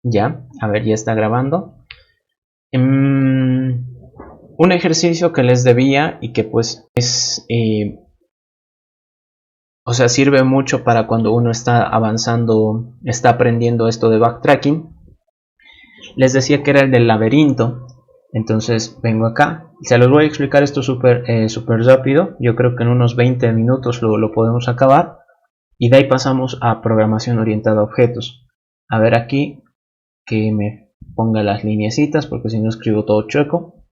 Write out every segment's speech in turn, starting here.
Ya, a ver, ya está grabando. Un ejercicio que les debía y que pues es, o sea, sirve mucho para cuando uno está avanzando, está aprendiendo esto de backtracking. Les decía que era el del laberinto. Entonces vengo acá, se los voy a explicar esto súper super rápido. Yo creo que en unos 20 minutos lo podemos acabar. Y de ahí pasamos a programación orientada a objetos. A ver aquí que me ponga las lineecitas porque si no escribo todo chueco.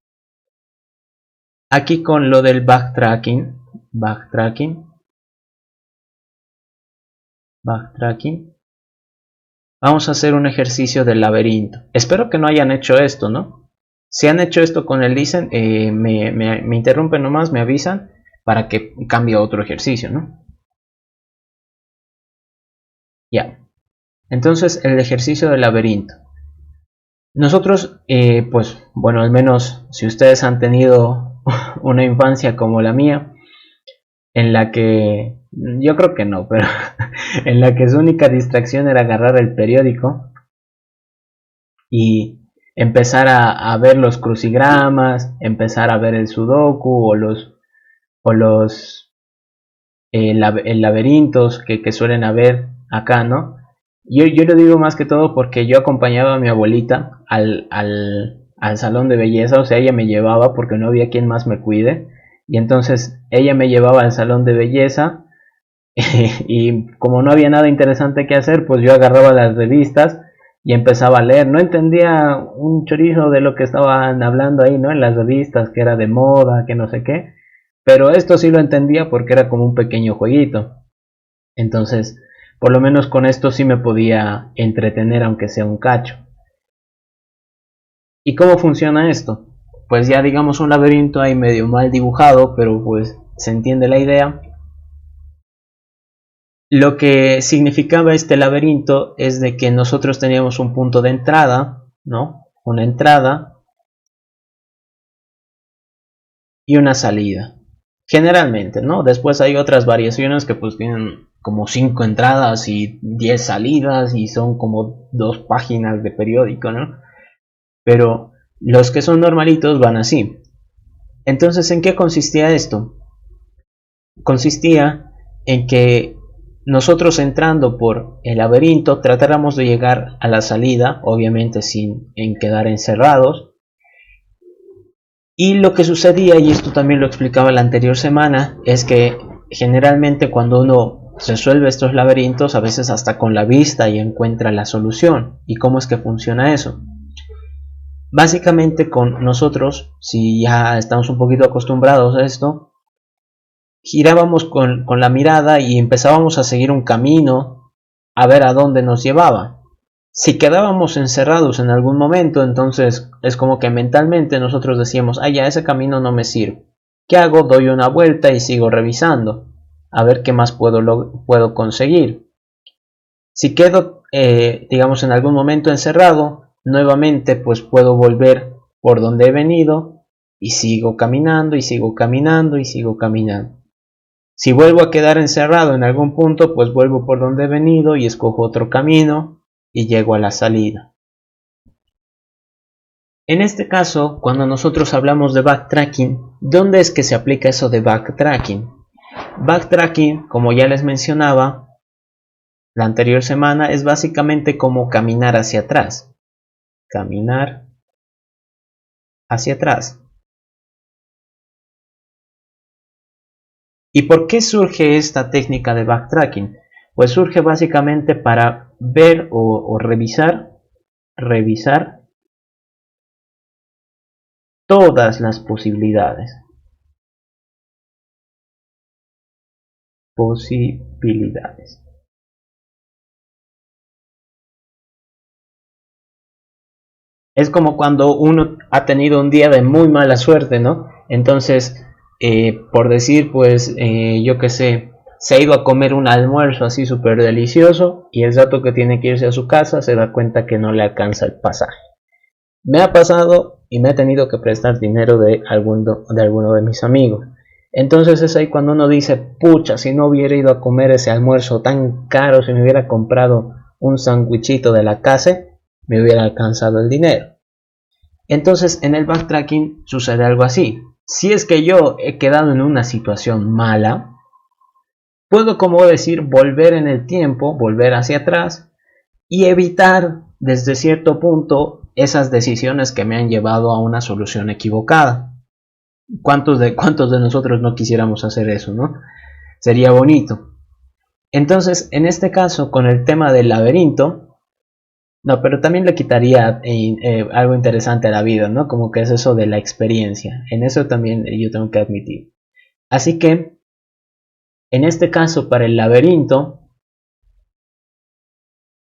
Aquí con lo del backtracking, vamos a hacer un ejercicio del laberinto. Espero que no hayan hecho esto, ¿no? Si han hecho esto con el listen, me interrumpen nomás, me avisan para que cambie a otro ejercicio, ¿no? Ya. Entonces, el ejercicio del laberinto. Nosotros, pues, bueno, al menos si ustedes han tenido una infancia como la mía, en la que, yo creo que no, pero en la que su única distracción era agarrar el periódico y empezar a ver los crucigramas, empezar a ver el sudoku o los laberintos que suelen haber acá, ¿no? Yo lo digo más que todo porque yo acompañaba a mi abuelita al salón de belleza, o sea, ella me llevaba porque no había quien más me cuide, y entonces ella me llevaba al salón de belleza y como no había nada interesante que hacer, pues yo agarraba las revistas y empezaba a leer. No entendía un chorizo de lo que estaban hablando ahí, ¿no? En las revistas, que era de moda, que no sé qué, pero esto sí lo entendía porque era como un pequeño jueguito. Entonces, por lo menos con esto sí me podía entretener aunque sea un cacho. ¿Y cómo funciona esto? Pues ya digamos un laberinto ahí medio mal dibujado, pero pues se entiende la idea. Lo que significaba este laberinto es de que nosotros teníamos un punto de entrada, ¿no? Una entrada y una salida. Generalmente, ¿no? Después hay otras variaciones que pues tienen como 5 entradas y 10 salidas y son como 2 páginas de periódico, ¿no? Pero los que son normalitos van así. Entonces, ¿en qué consistía esto? Consistía en que nosotros entrando por el laberinto tratáramos de llegar a la salida, obviamente sin quedar encerrados. Y lo que sucedía, y esto también lo explicaba la anterior semana, es que generalmente cuando uno resuelve estos laberintos, a veces hasta con la vista y encuentra la solución. ¿Y cómo es que funciona eso? Básicamente con nosotros, si ya estamos un poquito acostumbrados a esto, girábamos con la mirada y empezábamos a seguir un camino a ver a dónde nos llevaba. Si quedábamos encerrados en algún momento, entonces es como que mentalmente nosotros decíamos, ah, ya ese camino no me sirve. ¿Qué hago? Doy una vuelta y sigo revisando, a ver qué más puedo conseguir. Si quedo, digamos, en algún momento encerrado, nuevamente pues puedo volver por donde he venido y sigo caminando y sigo caminando y sigo caminando. Si vuelvo a quedar encerrado en algún punto, pues vuelvo por donde he venido y escojo otro camino y llego a la salida. En este caso, cuando nosotros hablamos de backtracking, ¿dónde es que se aplica eso de backtracking? Backtracking, como ya les mencionaba la anterior semana, es básicamente como caminar hacia atrás. Caminar hacia atrás. ¿Y por qué surge esta técnica de backtracking? Pues surge básicamente para ver o revisar todas las posibilidades. Es como cuando uno ha tenido un día de muy mala suerte, ¿no? Entonces, por decir, pues, yo qué sé, se ha ido a comer un almuerzo así súper delicioso y el rato que tiene que irse a su casa se da cuenta que no le alcanza el pasaje. Me ha pasado y me he tenido que prestar dinero de alguno de mis amigos. Entonces es ahí cuando uno dice, pucha, si no hubiera ido a comer ese almuerzo tan caro, si me hubiera comprado un sándwichito de la casa, me hubiera alcanzado el dinero. Entonces en el backtracking sucede algo así. Si es que yo he quedado en una situación mala, puedo, como decir, volver en el tiempo, volver hacia atrás y evitar desde cierto punto esas decisiones que me han llevado a una solución equivocada. ¿Cuántos de nosotros no quisiéramos hacer eso, no? Sería bonito. Entonces, en este caso, con el tema del laberinto, no, pero también le quitaría algo interesante a la vida, ¿no? Como que es eso de la experiencia. En eso también yo tengo que admitir. Así que, en este caso, para el laberinto,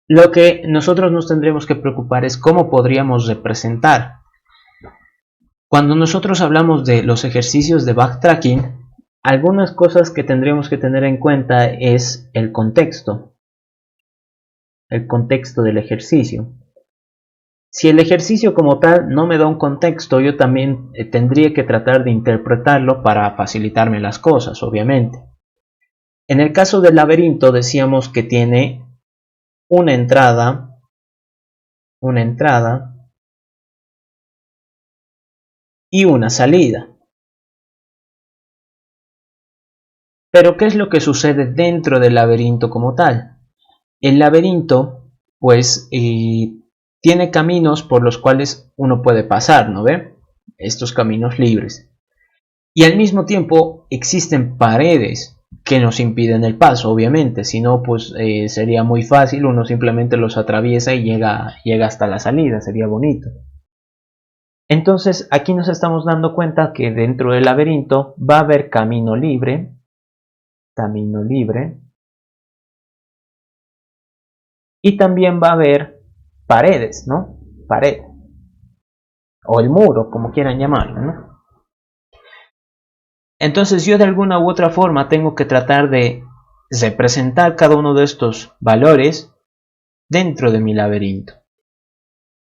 lo que nosotros nos tendremos que preocupar es cómo podríamos representar. Cuando nosotros hablamos de los ejercicios de backtracking, algunas cosas que tendríamos que tener en cuenta es el contexto del ejercicio. Si el ejercicio como tal no me da un contexto, yo también tendría que tratar de interpretarlo para facilitarme las cosas, obviamente. En el caso del laberinto decíamos que tiene una entrada y una salida. Pero ¿qué es lo que sucede dentro del laberinto como tal? El laberinto, pues, tiene caminos por los cuales uno puede pasar, ¿no ve? Estos caminos libres. Y al mismo tiempo existen paredes que nos impiden el paso, obviamente. Si no, pues sería muy fácil, uno simplemente los atraviesa y llega hasta la salida, sería bonito. Entonces, aquí nos estamos dando cuenta que dentro del laberinto va a haber camino libre, y también va a haber paredes, ¿no? Pared, o el muro, como quieran llamarlo, ¿no? Entonces yo de alguna u otra forma tengo que tratar de representar cada uno de estos valores dentro de mi laberinto.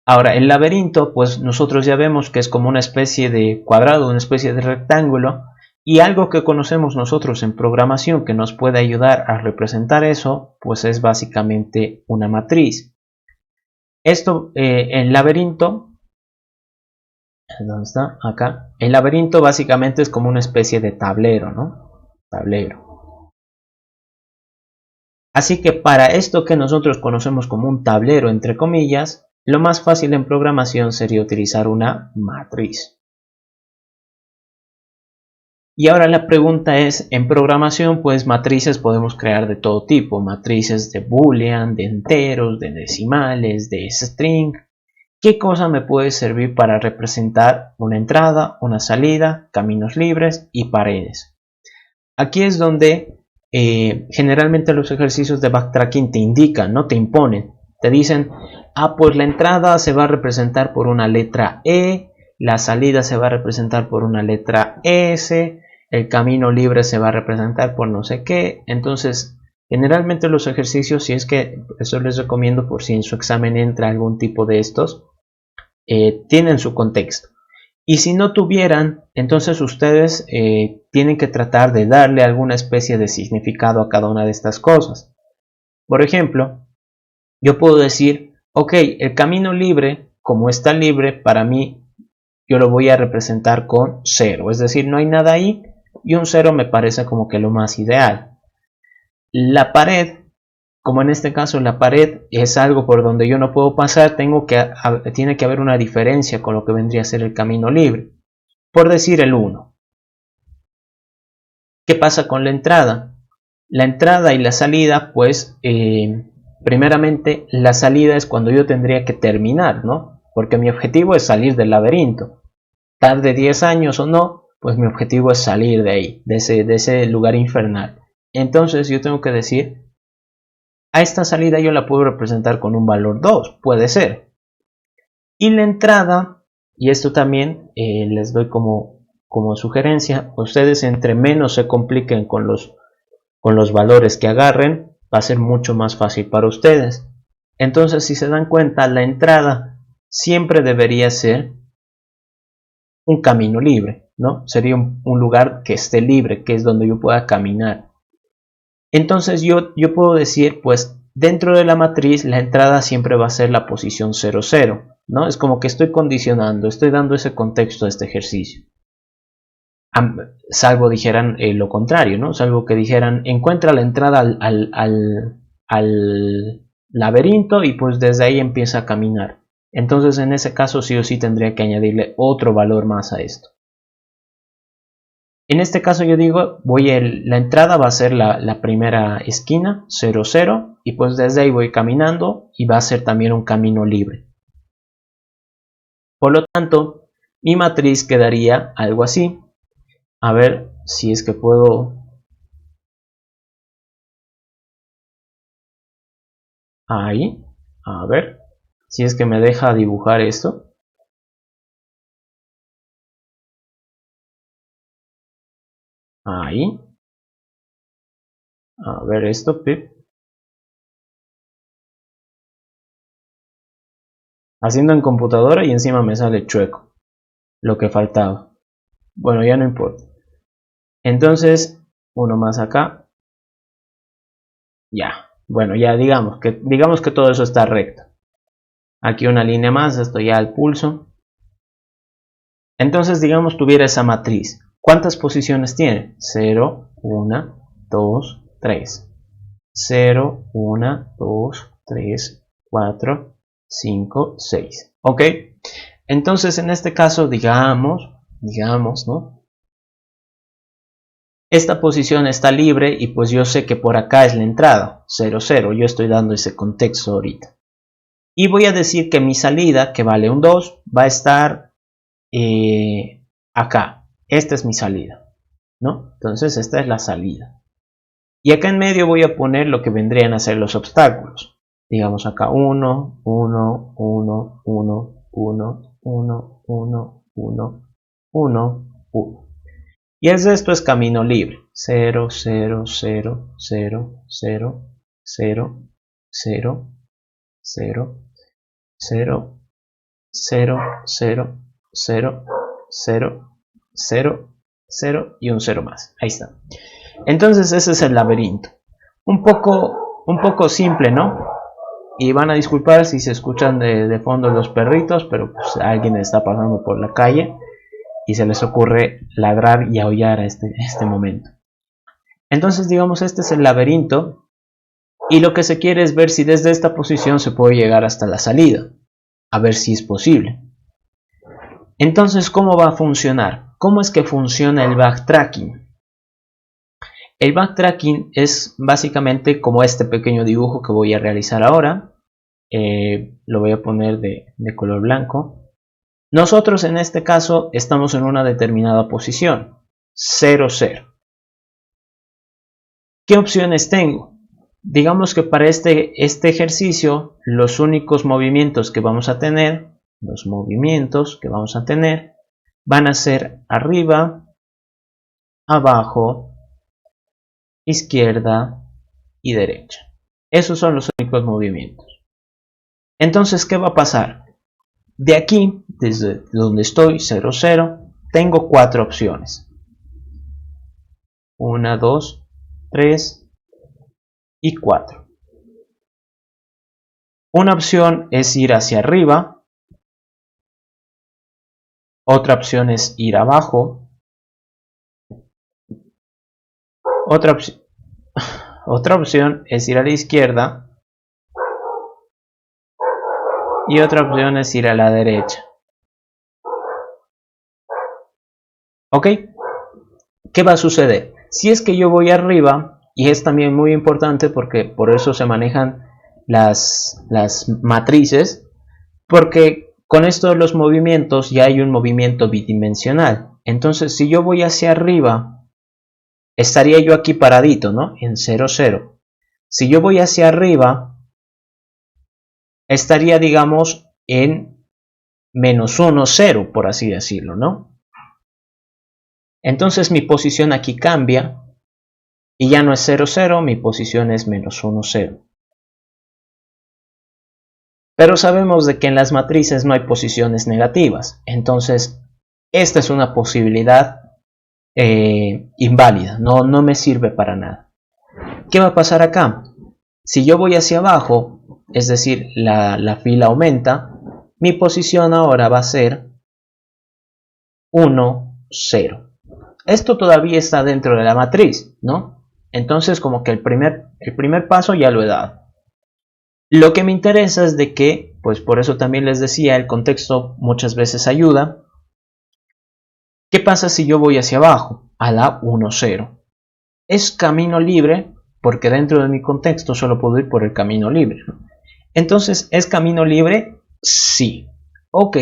Ahora, el laberinto, pues nosotros ya vemos que es como una especie de cuadrado, una especie de rectángulo, y algo que conocemos nosotros en programación que nos puede ayudar a representar eso, pues es básicamente una matriz. Esto, el laberinto, ¿dónde está? Acá. El laberinto básicamente es como una especie de tablero, ¿no? Tablero. Así que para esto que nosotros conocemos como un tablero, entre comillas, lo más fácil en programación sería utilizar una matriz. Y ahora la pregunta es, en programación pues matrices podemos crear de todo tipo, matrices de boolean, de enteros, de decimales, de string. ¿Qué cosa me puede servir para representar una entrada, una salida, caminos libres y paredes? Aquí es donde generalmente los ejercicios de backtracking te indican, no te imponen. Te dicen, pues la entrada se va a representar por una letra E, la salida se va a representar por una letra S, el camino libre se va a representar por no sé qué. Entonces, generalmente los ejercicios, si es que eso les recomiendo por si en su examen entra algún tipo de estos, tienen su contexto. Y si no tuvieran, entonces ustedes tienen que tratar de darle alguna especie de significado a cada una de estas cosas. Por ejemplo, yo puedo decir, ok, el camino libre, como está libre, para mí yo lo voy a representar con 0. Es decir, no hay nada ahí y un 0 me parece como que lo más ideal. La pared, como en este caso la pared es algo por donde yo no puedo pasar, tiene que haber una diferencia con lo que vendría a ser el camino libre. Por decir el 1. ¿Qué pasa con la entrada? La entrada y la salida, pues, primeramente la salida es cuando yo tendría que terminar, ¿no? Porque mi objetivo es salir del laberinto. Tarde 10 años o no, pues mi objetivo es salir de ahí, de ese lugar infernal. Entonces yo tengo que decir, a esta salida yo la puedo representar con un valor 2, puede ser. Y la entrada, y esto también les doy como sugerencia, ustedes entre menos se compliquen con los valores que agarren, va a ser mucho más fácil para ustedes. Entonces, si se dan cuenta, la entrada siempre debería ser un camino libre, ¿no? Sería un lugar que esté libre, que es donde yo pueda caminar. Entonces yo puedo decir, pues dentro de la matriz la entrada siempre va a ser la posición 0, 0, ¿no? Es como que estoy condicionando, estoy dando ese contexto a este ejercicio. Salvo dijeran lo contrario, ¿no? Salvo que dijeran, encuentra la entrada al laberinto y pues desde ahí empieza a caminar. Entonces en ese caso sí o sí tendría que añadirle otro valor más a esto. En este caso yo digo, la entrada va a ser la primera esquina, 0, 0, y pues desde ahí voy caminando y va a ser también un camino libre. Por lo tanto, mi matriz quedaría algo así. A ver si es que puedo... Ahí, a ver si es que me deja dibujar esto. Ahí. A ver esto, pip. Haciendo en computadora y encima me sale chueco. Lo que faltaba. Bueno, ya no importa. Entonces, uno más acá. Ya. Bueno, ya digamos que todo eso está recto. Aquí una línea más, esto ya al pulso. Entonces, digamos, tuviera esa matriz. ¿Cuántas posiciones tiene? 0, 1, 2, 3. 0, 1, 2, 3, 4, 5, 6. ¿Ok? Entonces, en este caso, digamos, ¿no? Esta posición está libre y pues yo sé que por acá es la entrada, 0, 0. Yo estoy dando ese contexto ahorita. Y voy a decir que mi salida, que vale un 2, va a estar acá. Esta es mi salida, ¿no? Entonces esta es la salida. Y acá en medio voy a poner lo que vendrían a ser los obstáculos. Digamos acá 1, 1, 1, 1, 1, 1, 1, 1, 1, 1. Y esto es camino libre. 0, 0, 0, 0, 0, 0, 0, 0, 0, 0, 0, 0, 0, 0, 0 y un 0 más. Ahí está. Entonces ese es el laberinto. Un poco simple, ¿no? Y van a disculpar si se escuchan de fondo los perritos, pero pues alguien está pasando por la calle y se les ocurre ladrar y aullar a este momento. Entonces digamos este es el laberinto y lo que se quiere es ver si desde esta posición se puede llegar hasta la salida. A ver si es posible. Entonces, ¿cómo va a funcionar? ¿Cómo es que funciona el backtracking? El backtracking es básicamente como este pequeño dibujo que voy a realizar ahora. Lo voy a poner de color blanco. Nosotros en este caso estamos en una determinada posición, 0, 0. ¿Qué opciones tengo? Digamos que para este ejercicio los únicos movimientos que vamos a tener, van a ser arriba, abajo, izquierda y derecha. Esos son los únicos movimientos. Entonces, ¿qué va a pasar? De aquí, desde donde estoy, 0, 0, tengo 4 opciones. 1, 2, 3 y 4. Una opción es ir hacia arriba. Otra opción es ir abajo. Otra opción es ir a la izquierda. Y otra opción es ir a la derecha. ¿Ok? ¿Qué va a suceder? Si es que yo voy arriba, y es también muy importante porque por eso se manejan las matrices, porque con esto de los movimientos ya hay un movimiento bidimensional. Entonces, si yo voy hacia arriba, estaría yo aquí paradito, ¿no? En 0, 0. Si yo voy hacia arriba, estaría, digamos, en menos 1, 0, por así decirlo, ¿no? Entonces mi posición aquí cambia y ya no es 0, 0, mi posición es menos 1, 0. Pero sabemos de que en las matrices no hay posiciones negativas, entonces esta es una posibilidad inválida, no me sirve para nada. ¿Qué va a pasar acá? Si yo voy hacia abajo, es decir, la fila aumenta, mi posición ahora va a ser 1, 0. Esto todavía está dentro de la matriz, ¿no? Entonces como que el primer paso ya lo he dado. Lo que me interesa es de que, pues por eso también les decía, el contexto muchas veces ayuda. ¿Qué pasa si yo voy hacia abajo? A la 1, 0. Es camino libre porque dentro de mi contexto solo puedo ir por el camino libre. Entonces, ¿es camino libre? Sí. Ok,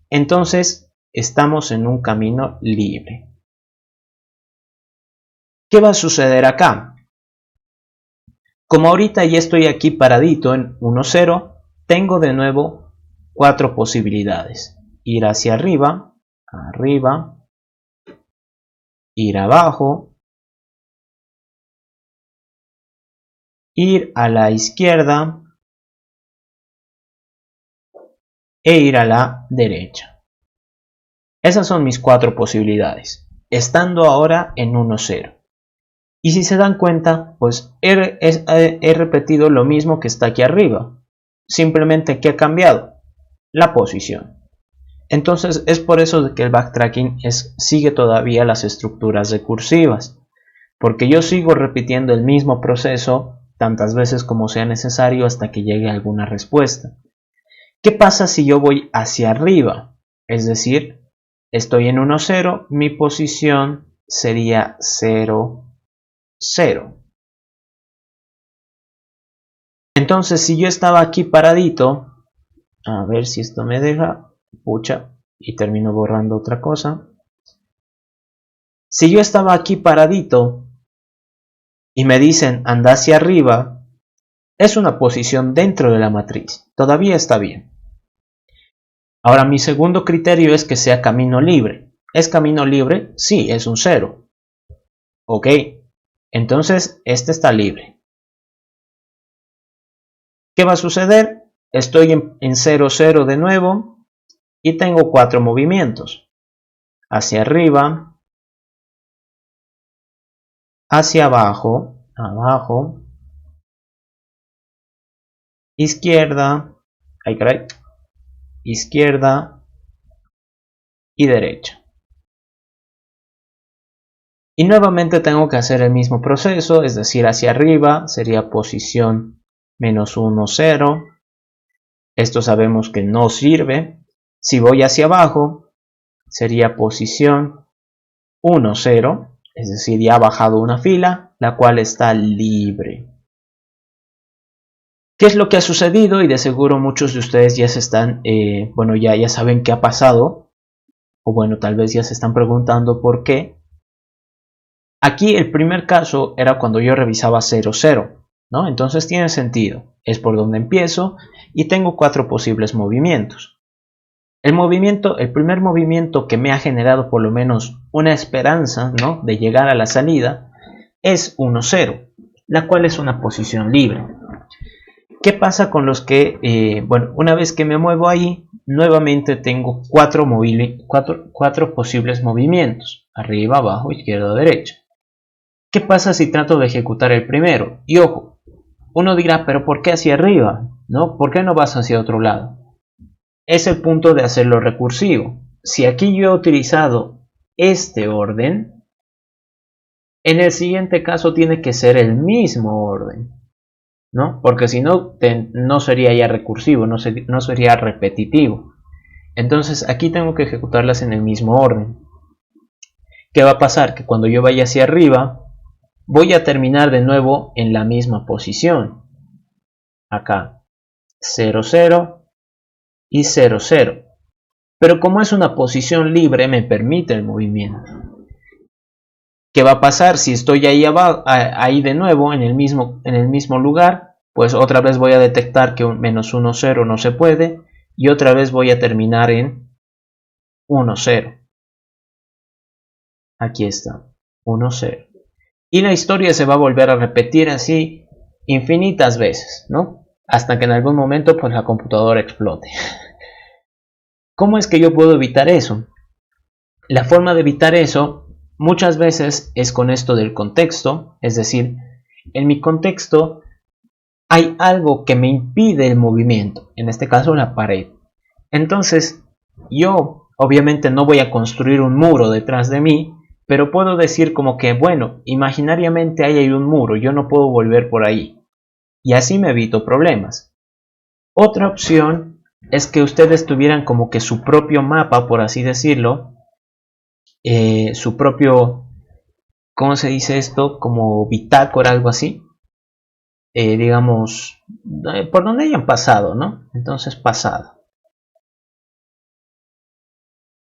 entonces estamos en un camino libre. ¿Qué va a suceder acá? Como ahorita ya estoy aquí paradito en 1, 0, tengo de nuevo 4 posibilidades. Ir hacia arriba, ir abajo, ir a la izquierda e ir a la derecha. Esas son mis 4 posibilidades, estando ahora en 1, 0. Y si se dan cuenta, pues he repetido lo mismo que está aquí arriba. Simplemente que ha cambiado la posición. Entonces es por eso que el backtracking sigue todavía las estructuras recursivas. Porque yo sigo repitiendo el mismo proceso tantas veces como sea necesario hasta que llegue alguna respuesta. ¿Qué pasa si yo voy hacia arriba? Es decir, estoy en 1, 0, mi posición sería 0, 0. Entonces, si yo estaba aquí paradito, a ver si esto me deja, pucha, y termino borrando otra cosa. Si yo estaba aquí paradito y me dicen anda hacia arriba, es una posición dentro de la matriz, todavía está bien. Ahora mi segundo criterio es que sea camino libre. ¿Es camino libre? Sí, es un 0. Ok, entonces este está libre. ¿Qué va a suceder? Estoy en 0, 0 de nuevo y tengo 4 movimientos. Hacia arriba, hacia abajo, abajo, izquierda, ay caray, izquierda y derecha. Y nuevamente tengo que hacer el mismo proceso, es decir, hacia arriba sería posición menos 1, 0. Esto sabemos que no sirve. Si voy hacia abajo, sería posición 1, 0. Es decir, ya ha bajado una fila, la cual está libre. ¿Qué es lo que ha sucedido? Y de seguro muchos de ustedes ya se están, ya saben qué ha pasado. O bueno, tal vez ya se están preguntando por qué. Aquí el primer caso era cuando yo revisaba 0, 0, ¿no? Entonces tiene sentido. Es por donde empiezo y tengo 4 posibles movimientos. El primer movimiento que me ha generado por lo menos una esperanza, ¿no?, de llegar a la salida es 1, 0, la cual es una posición libre. ¿Qué pasa con los que, una vez que me muevo ahí, nuevamente tengo 4 posibles movimientos, arriba, abajo, izquierda, derecha? ¿Qué pasa si trato de ejecutar el primero? Y ojo, uno dirá, pero ¿por qué hacia arriba? ¿No? ¿Por qué no vas hacia otro lado? Es el punto de hacerlo recursivo. Si aquí yo he utilizado este orden, en el siguiente caso tiene que ser el mismo orden, ¿no? Porque si no, no sería ya recursivo, no sería repetitivo. Entonces aquí tengo que ejecutarlas en el mismo orden. ¿Qué va a pasar? Que cuando yo vaya hacia arriba, voy a terminar de nuevo en la misma posición. Acá, 0, 0 y 0, 0. Pero como es una posición libre, me permite el movimiento. ¿Qué va a pasar si estoy ahí de nuevo en el mismo lugar? Pues otra vez voy a detectar que un menos 1, 0 no se puede y otra vez voy a terminar en 1, 0. Aquí está, 1, 0. Y la historia se va a volver a repetir así infinitas veces, ¿no? Hasta que en algún momento pues la computadora explote. ¿Cómo es que yo puedo evitar eso? La forma de evitar eso muchas veces es con esto del contexto, es decir, en mi contexto hay algo que me impide el movimiento, en este caso la pared. Entonces yo obviamente no voy a construir un muro detrás de mí, pero puedo decir como que, bueno, imaginariamente ahí hay un muro, yo no puedo volver por ahí, y así me evito problemas. Otra opción es que ustedes tuvieran como que su propio mapa, por así decirlo, su propio, ¿cómo se dice esto? Como bitácora, algo así. Digamos, por donde hayan pasado, ¿no? Entonces, pasado.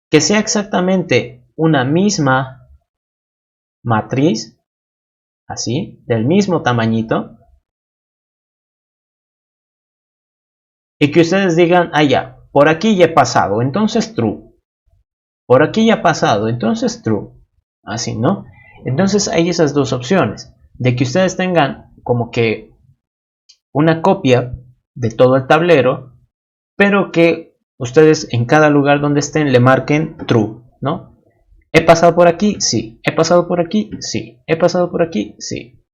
Que sea exactamente una misma matriz, así, del mismo tamañito, y que ustedes digan, ah, ya, por aquí ya he pasado, entonces true. Por aquí ya ha pasado, entonces true. Así, ¿no? Entonces hay esas dos opciones, de que ustedes tengan como que una copia de todo el tablero, pero que ustedes en cada lugar donde estén le marquen true, ¿no? ¿He pasado por aquí? Sí. ¿He pasado por aquí? Sí. ¿He pasado por aquí? Sí.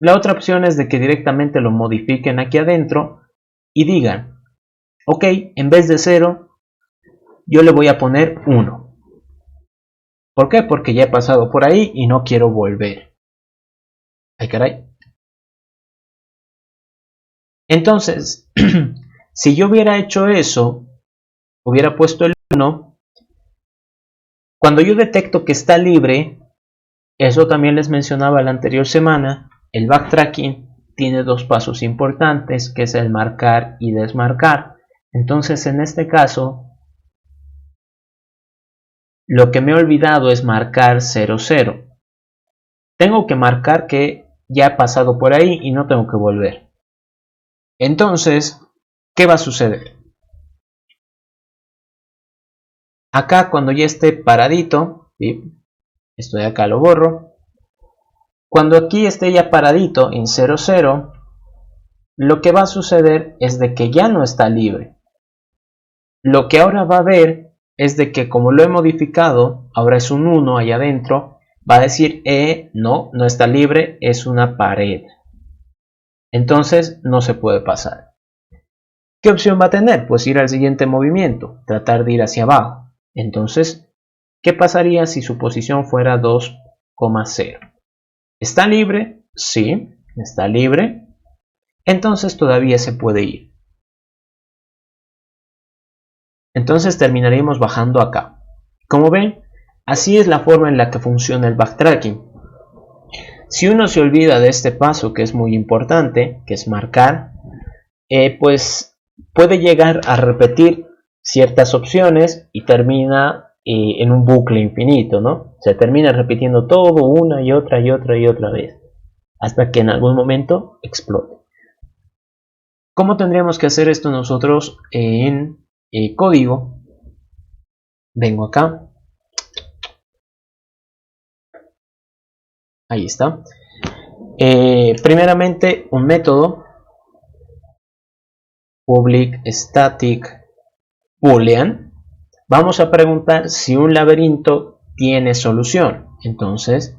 La otra opción es de que directamente lo modifiquen aquí adentro y digan, ok, en vez de 0, yo le voy a poner 1. ¿Por qué? Porque ya he pasado por ahí y no quiero volver. Ay, caray. Entonces, si yo hubiera hecho eso, hubiera puesto el 1, cuando yo detecto que está libre, eso también les mencionaba la anterior semana, el backtracking tiene dos pasos importantes, que es el marcar y desmarcar. Entonces, en este caso, lo que me he olvidado es marcar 00. Tengo que marcar que ya he pasado por ahí y no tengo que volver. Entonces, ¿qué va a suceder? Acá cuando ya esté paradito, ¿sí? Esto de acá lo borro. Cuando aquí esté ya paradito en 00, lo que va a suceder es de que ya no está libre. Lo que ahora va a ver es de que como lo he modificado, ahora es un 1 allá adentro, va a decir, no, no está libre, es una pared. Entonces no se puede pasar. ¿Qué opción va a tener? Pues ir al siguiente movimiento, tratar de ir hacia abajo. Entonces, ¿qué pasaría si su posición fuera 2,0? ¿Está libre? Sí, está libre. Entonces todavía se puede ir. Entonces terminaríamos bajando acá. Como ven, así es la forma en la que funciona el backtracking. Si uno se olvida de este paso que es muy importante, que es marcar, pues puede llegar a repetir ciertas opciones y termina en un bucle infinito, ¿no? Se termina repitiendo todo una y otra y otra y otra vez, hasta que en algún momento explote. ¿Cómo tendríamos que hacer esto nosotros en código? Vengo acá. Ahí está. Primeramente un método public static boolean. Vamos a preguntar si un laberinto tiene solución. Entonces,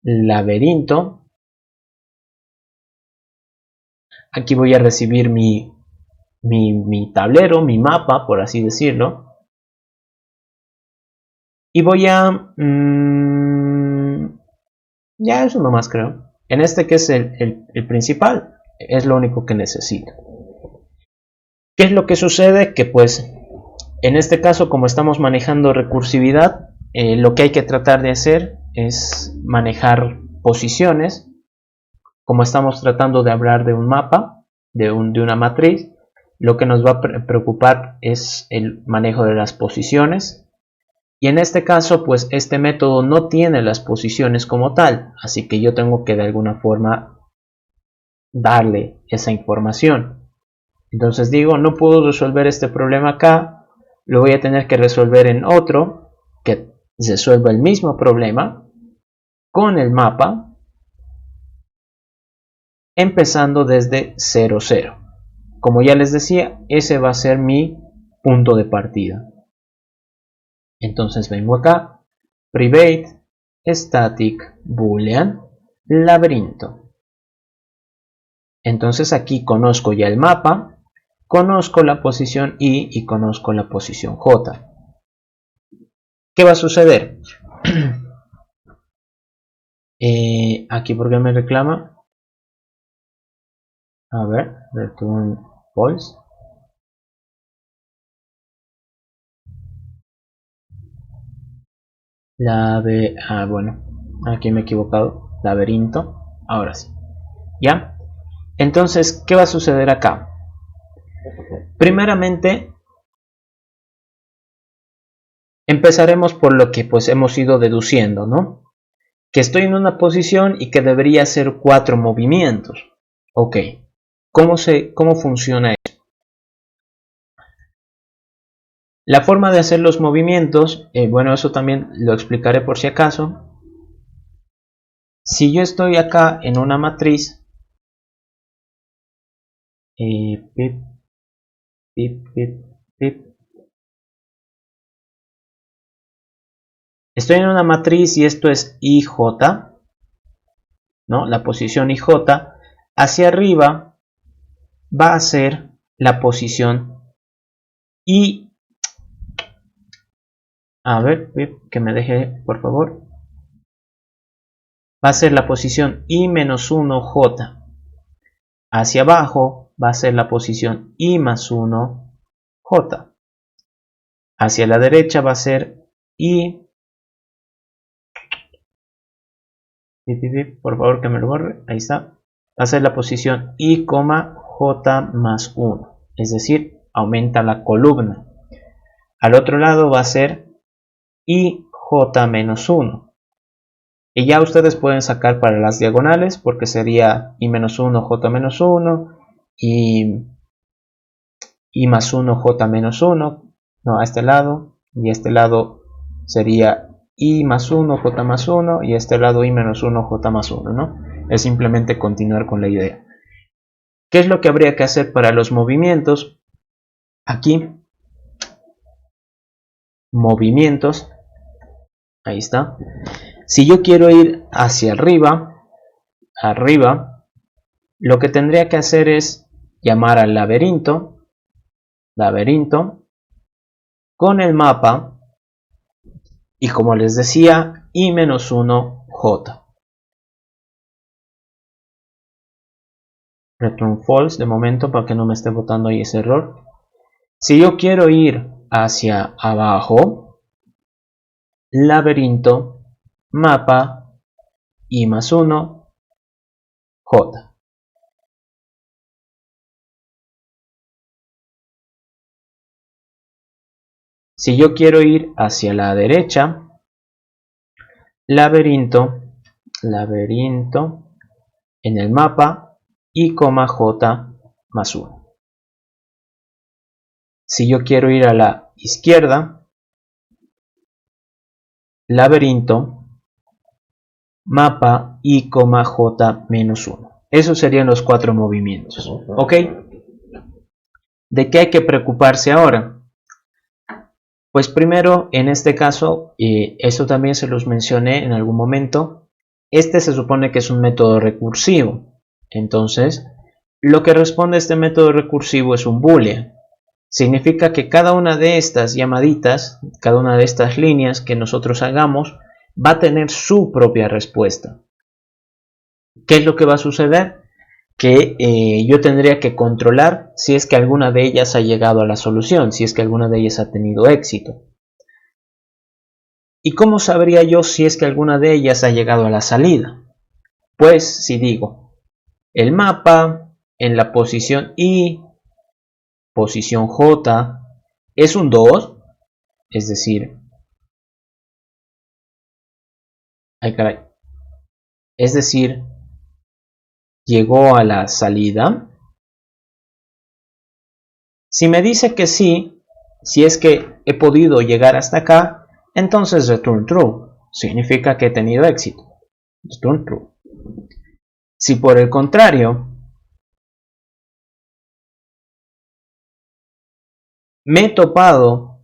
laberinto. Aquí voy a recibir mi tablero, mi mapa, por así decirlo. Y voy a... ya eso nomás creo. En este que es el principal, es lo único que necesito. ¿Qué es lo que sucede? Que pues en este caso, como estamos manejando recursividad, lo que hay que tratar de hacer es manejar posiciones. Como estamos tratando de hablar de un mapa, de una matriz, lo que nos va a preocupar es el manejo de las posiciones. Y en este caso, pues este método no tiene las posiciones como tal, así que yo tengo que de alguna forma darle esa información. Entonces digo, no puedo resolver este problema acá, lo voy a tener que resolver en otro que resuelva el mismo problema con el mapa, empezando desde 0, 0. Como ya les decía, ese va a ser mi punto de partida. Entonces vengo acá, private static boolean laberinto. Entonces aquí conozco ya el mapa, conozco la posición I y conozco la posición J. ¿Qué va a suceder? Aquí, ¿por qué me reclama? A ver, return false. Bueno, aquí me he equivocado. Laberinto. Ahora sí. ¿Ya? Entonces, ¿qué va a suceder acá? Primeramente, empezaremos por lo que pues hemos ido deduciendo, ¿no? Que estoy en una posición y que debería hacer 4 movimientos. Ok. ¿Cómo funciona eso? La forma de hacer los movimientos, bueno, eso también lo explicaré por si acaso. Si yo estoy acá en una matriz, pip, pip, pip, pip. Estoy en una matriz y esto es IJ, ¿no? La posición IJ. Hacia arriba va a ser la posición I. A ver, que me deje, por favor. Va a ser la posición I-1J. Hacia abajo va a ser la posición I+1J. Hacia la derecha va a ser I. Por favor que me lo borre. Ahí está. Va a ser la posición I, J+1. Es decir, aumenta la columna. Al otro lado va a ser IJ-1. Y ya ustedes pueden sacar para las diagonales, porque sería I-1, J-1, y I+1, J-1, no, a este lado, y este lado sería I+1, J+1, y este lado I-1, J+1, ¿no? Es simplemente continuar con la idea. ¿Qué es lo que habría que hacer para los movimientos? Aquí, movimientos, ahí está. Si yo quiero ir hacia arriba, lo que tendría que hacer es llamar al laberinto, con el mapa, y como les decía, I-1J. Return false de momento para que no me esté botando ahí ese error. Si yo quiero ir hacia abajo, laberinto, mapa, I+1, J. Si yo quiero ir hacia la derecha, laberinto, en el mapa, I, J+1. Si yo quiero ir a la izquierda, laberinto, mapa, I, J-1. Esos serían los 4 movimientos. ¿Ok? ¿De qué hay que preocuparse ahora? Pues primero, en este caso, eso también se los mencioné en algún momento, este se supone que es un método recursivo. Entonces, lo que responde a este método recursivo es un boolean. Significa que cada una de estas llamaditas, cada una de estas líneas que nosotros hagamos, va a tener su propia respuesta. ¿Qué es lo que va a suceder? Que yo tendría que controlar si es que alguna de ellas ha llegado a la solución, si es que alguna de ellas ha tenido éxito. ¿Y cómo sabría yo si es que alguna de ellas ha llegado a la salida? Pues si digo, el mapa en la posición I, posición J, es un 2, es decir, ay caray, es decir, llegó a la salida. Si me dice que sí, si es que he podido llegar hasta acá, entonces return true, significa que he tenido éxito. Return true. Si por el contrario me he topado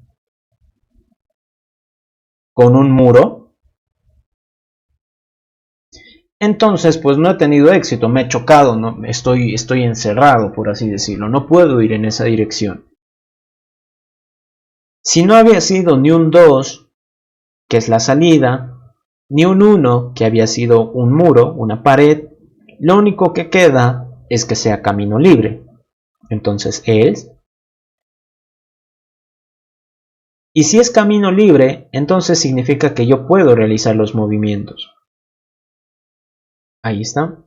con un muro, Entonces, pues no he tenido éxito, me he chocado, ¿no? Estoy encerrado, por así decirlo, no puedo ir en esa dirección. Si no había sido ni un 2, que es la salida, ni un 1, que había sido un muro, una pared, lo único que queda es que sea camino libre. Entonces es. Y si es camino libre, entonces significa que yo puedo realizar los movimientos. Ahí está.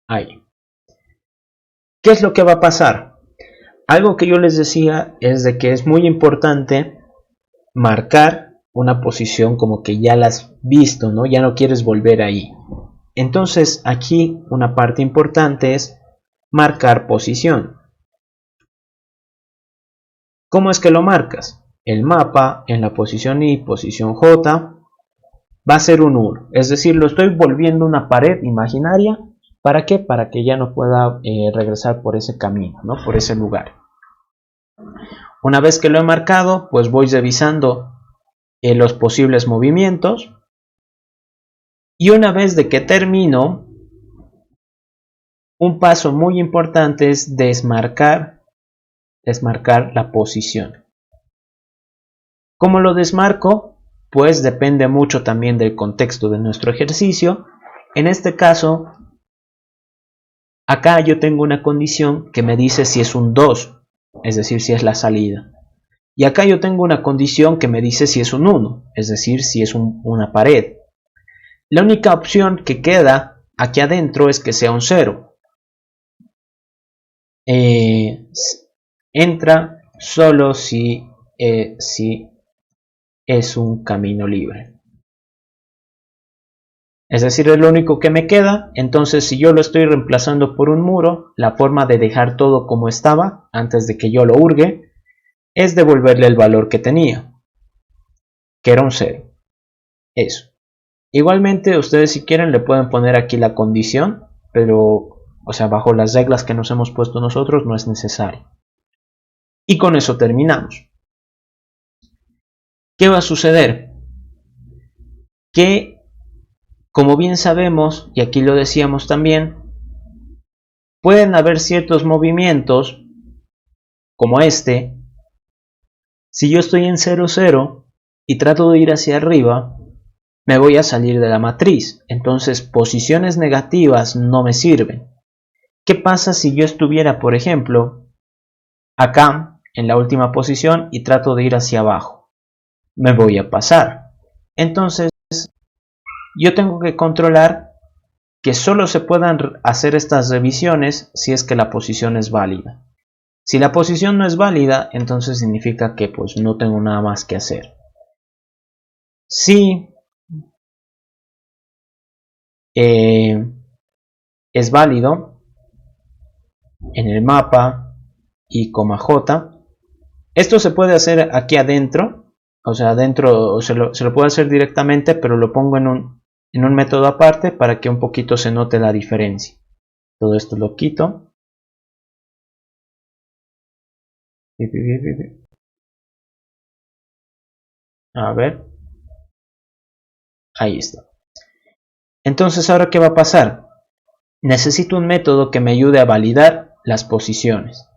Ahí. ¿Qué es lo que va a pasar? Algo que yo les decía es de que es muy importante marcar una posición como que ya la has visto, ¿no? Ya no quieres volver ahí. Entonces aquí una parte importante es marcar posición. ¿Cómo es que lo marcas? El mapa en la posición I, posición J, va a ser un 1. Es decir, lo estoy volviendo una pared imaginaria. ¿Para qué? Para que ya no pueda regresar por ese camino, ¿no? Por ese lugar. Una vez que lo he marcado, pues voy revisando los posibles movimientos. Y una vez de que termino, un paso muy importante es desmarcar la posición. ¿Cómo lo desmarco? Pues depende mucho también del contexto de nuestro ejercicio. En este caso, acá yo tengo una condición que me dice si es un 2, es decir, si es la salida. Y acá yo tengo una condición que me dice si es un 1, es decir, si es una pared. La única opción que queda aquí adentro es que sea un 0. Entra solo si es un camino libre. Es decir, es lo único que me queda. Entonces, si yo lo estoy reemplazando por un muro, la forma de dejar todo como estaba antes de que yo lo hurgue es devolverle el valor que tenía, que era un 0. Eso. Igualmente, ustedes si quieren le pueden poner aquí la condición, pero, o sea, bajo las reglas que nos hemos puesto nosotros no es necesario. Y con eso terminamos. ¿Qué va a suceder? Que, como bien sabemos, y aquí lo decíamos también, pueden haber ciertos movimientos, como este. Si yo estoy en 0, 0 y trato de ir hacia arriba, me voy a salir de la matriz. Entonces, posiciones negativas no me sirven. ¿Qué pasa si yo estuviera, por ejemplo, acá, en la última posición, y trato de ir hacia abajo? Me voy a pasar. Entonces, yo tengo que controlar que solo se puedan hacer estas revisiones si es que la posición es válida. Si la posición no es válida, entonces significa que pues no tengo nada más que hacer. Si es válido en el mapa I, J, esto se puede hacer aquí adentro, o sea, adentro se lo puedo hacer directamente, pero lo pongo en un método aparte para que un poquito se note la diferencia. Todo esto lo quito. A ver. Ahí está. Entonces, ¿ahora qué va a pasar? Necesito un método que me ayude a validar las posiciones.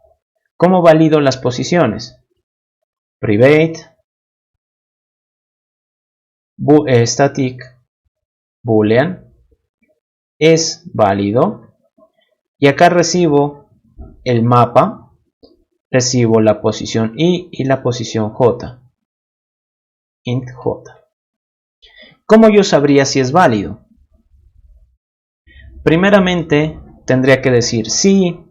¿Cómo valido las posiciones? Private static boolean es válido. Y acá recibo el mapa, recibo la posición I y la posición J. Int J. ¿Cómo yo sabría si es válido? Primeramente, tendría que decir si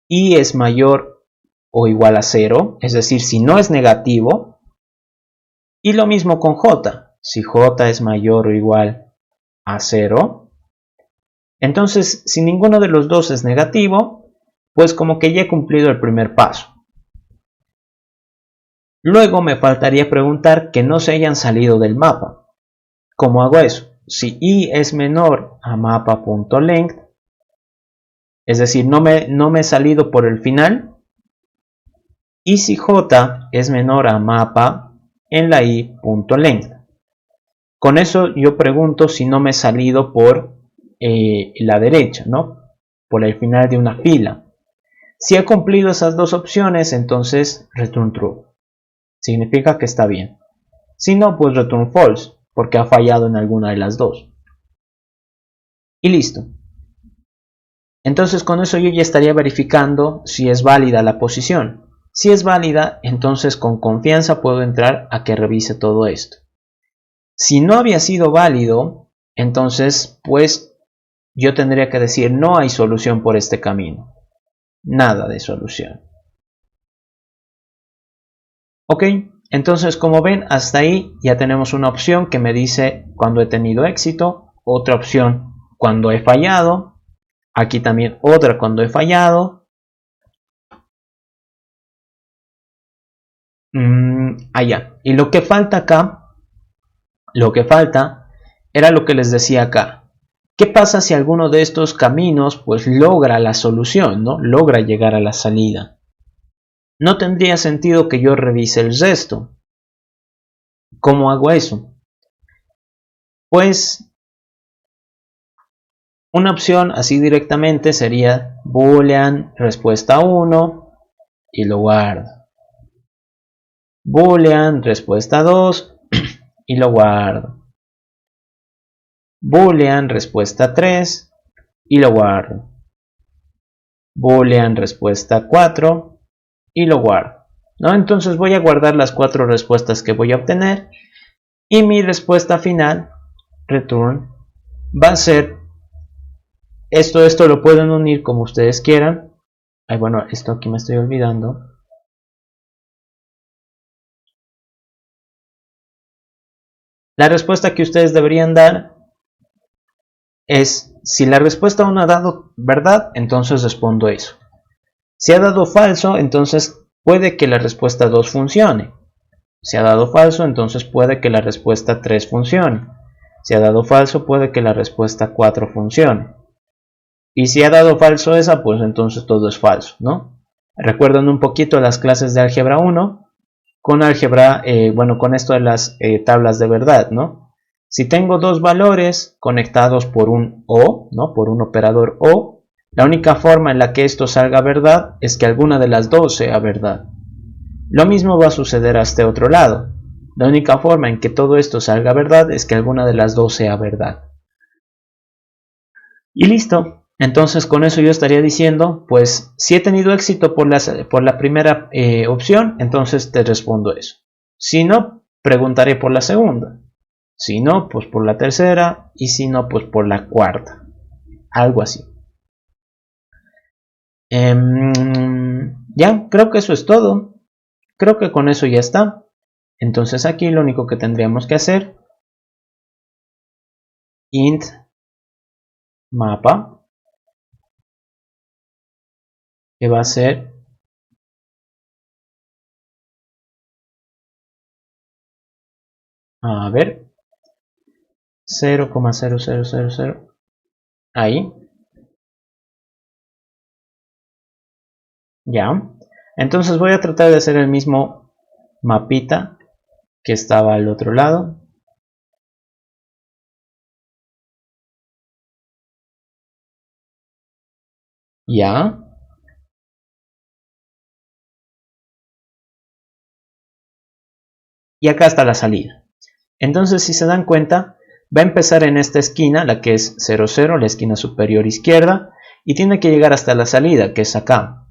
I es mayor o igual a 0, es decir, si no es negativo. Y lo mismo con J. Si J es mayor o igual a 0. Entonces, si ninguno de los dos es negativo, pues como que ya he cumplido el primer paso. Luego me faltaría preguntar que no se hayan salido del mapa. ¿Cómo hago eso? Si I es menor a mapa.length, es decir, no me he salido por el final, y si J es menor a mapa en la I.length. Con eso yo pregunto si no me he salido por la derecha, ¿no? Por el final de una fila. Si he cumplido esas dos opciones, entonces return true. Significa que está bien. Si no, pues return false, porque ha fallado en alguna de las dos. Y listo. Entonces con eso yo ya estaría verificando si es válida la posición. Si es válida, entonces con confianza puedo entrar a que revise todo esto. Si no había sido válido, entonces pues yo tendría que decir no hay solución por este camino. Nada de solución. Ok, entonces como ven hasta ahí ya tenemos una opción que me dice cuando he tenido éxito, otra opción cuando he fallado, aquí también otra cuando he fallado. Allá. Y lo que falta acá, lo que falta era lo que les decía acá. ¿Qué pasa si alguno de estos caminos pues logra la solución, ¿no? Logra llegar a la salida? No tendría sentido que yo revise el resto. ¿Cómo hago eso? Pues una opción así directamente sería boolean respuesta 1 y lo guardo. Boolean respuesta 2 y lo guardo. Boolean respuesta 3 y lo guardo. Boolean respuesta 4 y lo guardo, ¿no? Entonces voy a guardar las 4 respuestas que voy a obtener y mi respuesta final, return, va a ser esto lo pueden unir como ustedes quieran. Ay, bueno, esto aquí me estoy olvidando. La respuesta que ustedes deberían dar es, si la respuesta 1 ha dado verdad, entonces respondo eso. Si ha dado falso, entonces puede que la respuesta 2 funcione. Si ha dado falso, entonces puede que la respuesta 3 funcione. Si ha dado falso, puede que la respuesta 4 funcione. Y si ha dado falso esa, pues entonces todo es falso, ¿no? Recuerden un poquito las clases de álgebra 1 con álgebra, bueno, con esto de las tablas de verdad, ¿no? Si tengo dos valores conectados por un o, ¿no? Por un operador o, la única forma en la que esto salga verdad es que alguna de las dos sea verdad. Lo mismo va a suceder a este otro lado. La única forma en que todo esto salga verdad es que alguna de las dos sea verdad. Y listo. Entonces con eso yo estaría diciendo, pues si he tenido éxito por la primera opción, entonces te respondo eso. Si no, preguntaré por la segunda. Si no, pues por la tercera. Y si no, pues por la cuarta. Algo así. Ya, creo que eso es todo. Creo que con eso ya está. Entonces aquí lo único que tendríamos que hacer, int mapa, que va a ser a ver 0,0000, ahí, ya. Entonces voy a tratar de hacer el mismo mapita que estaba al otro lado. Ya. Y acá está la salida. Entonces si se dan cuenta, va a empezar en esta esquina, la que es 00, la esquina superior izquierda, y tiene que llegar hasta la salida, que es acá.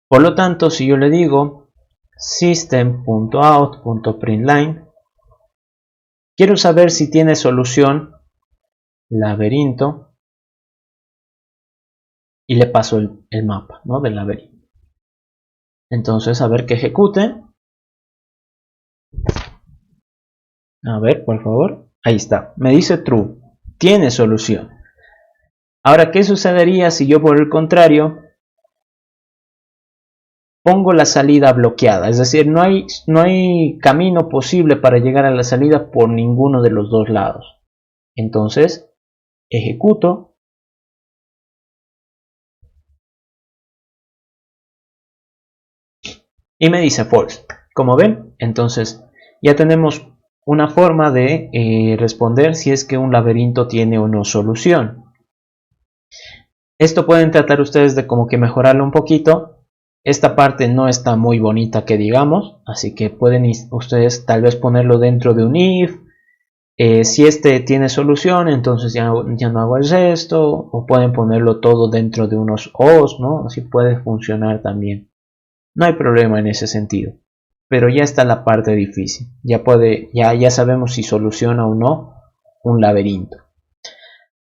Por lo tanto, si yo le digo system.out.println, quiero saber si tiene solución laberinto, y le paso el mapa, ¿no?, del laberinto. Entonces, a ver que ejecute. A ver, por favor. Ahí está. Me dice true. Tiene solución. Ahora, ¿qué sucedería si yo por el contrario pongo la salida bloqueada? Es decir, no hay camino posible para llegar a la salida por ninguno de los dos lados. Entonces, ejecuto. Y me dice false. Como ven, entonces ya tenemos una forma de responder si es que un laberinto tiene o no solución. Esto pueden tratar ustedes de como que mejorarlo un poquito. Esta parte no está muy bonita que digamos, así que pueden ustedes tal vez ponerlo dentro de un if. Si este tiene solución, entonces ya no hago el resto, o pueden ponerlo todo dentro de unos os, ¿no? Así puede funcionar también. No hay problema en ese sentido. Pero ya está la parte difícil. Ya sabemos si soluciona o no un laberinto.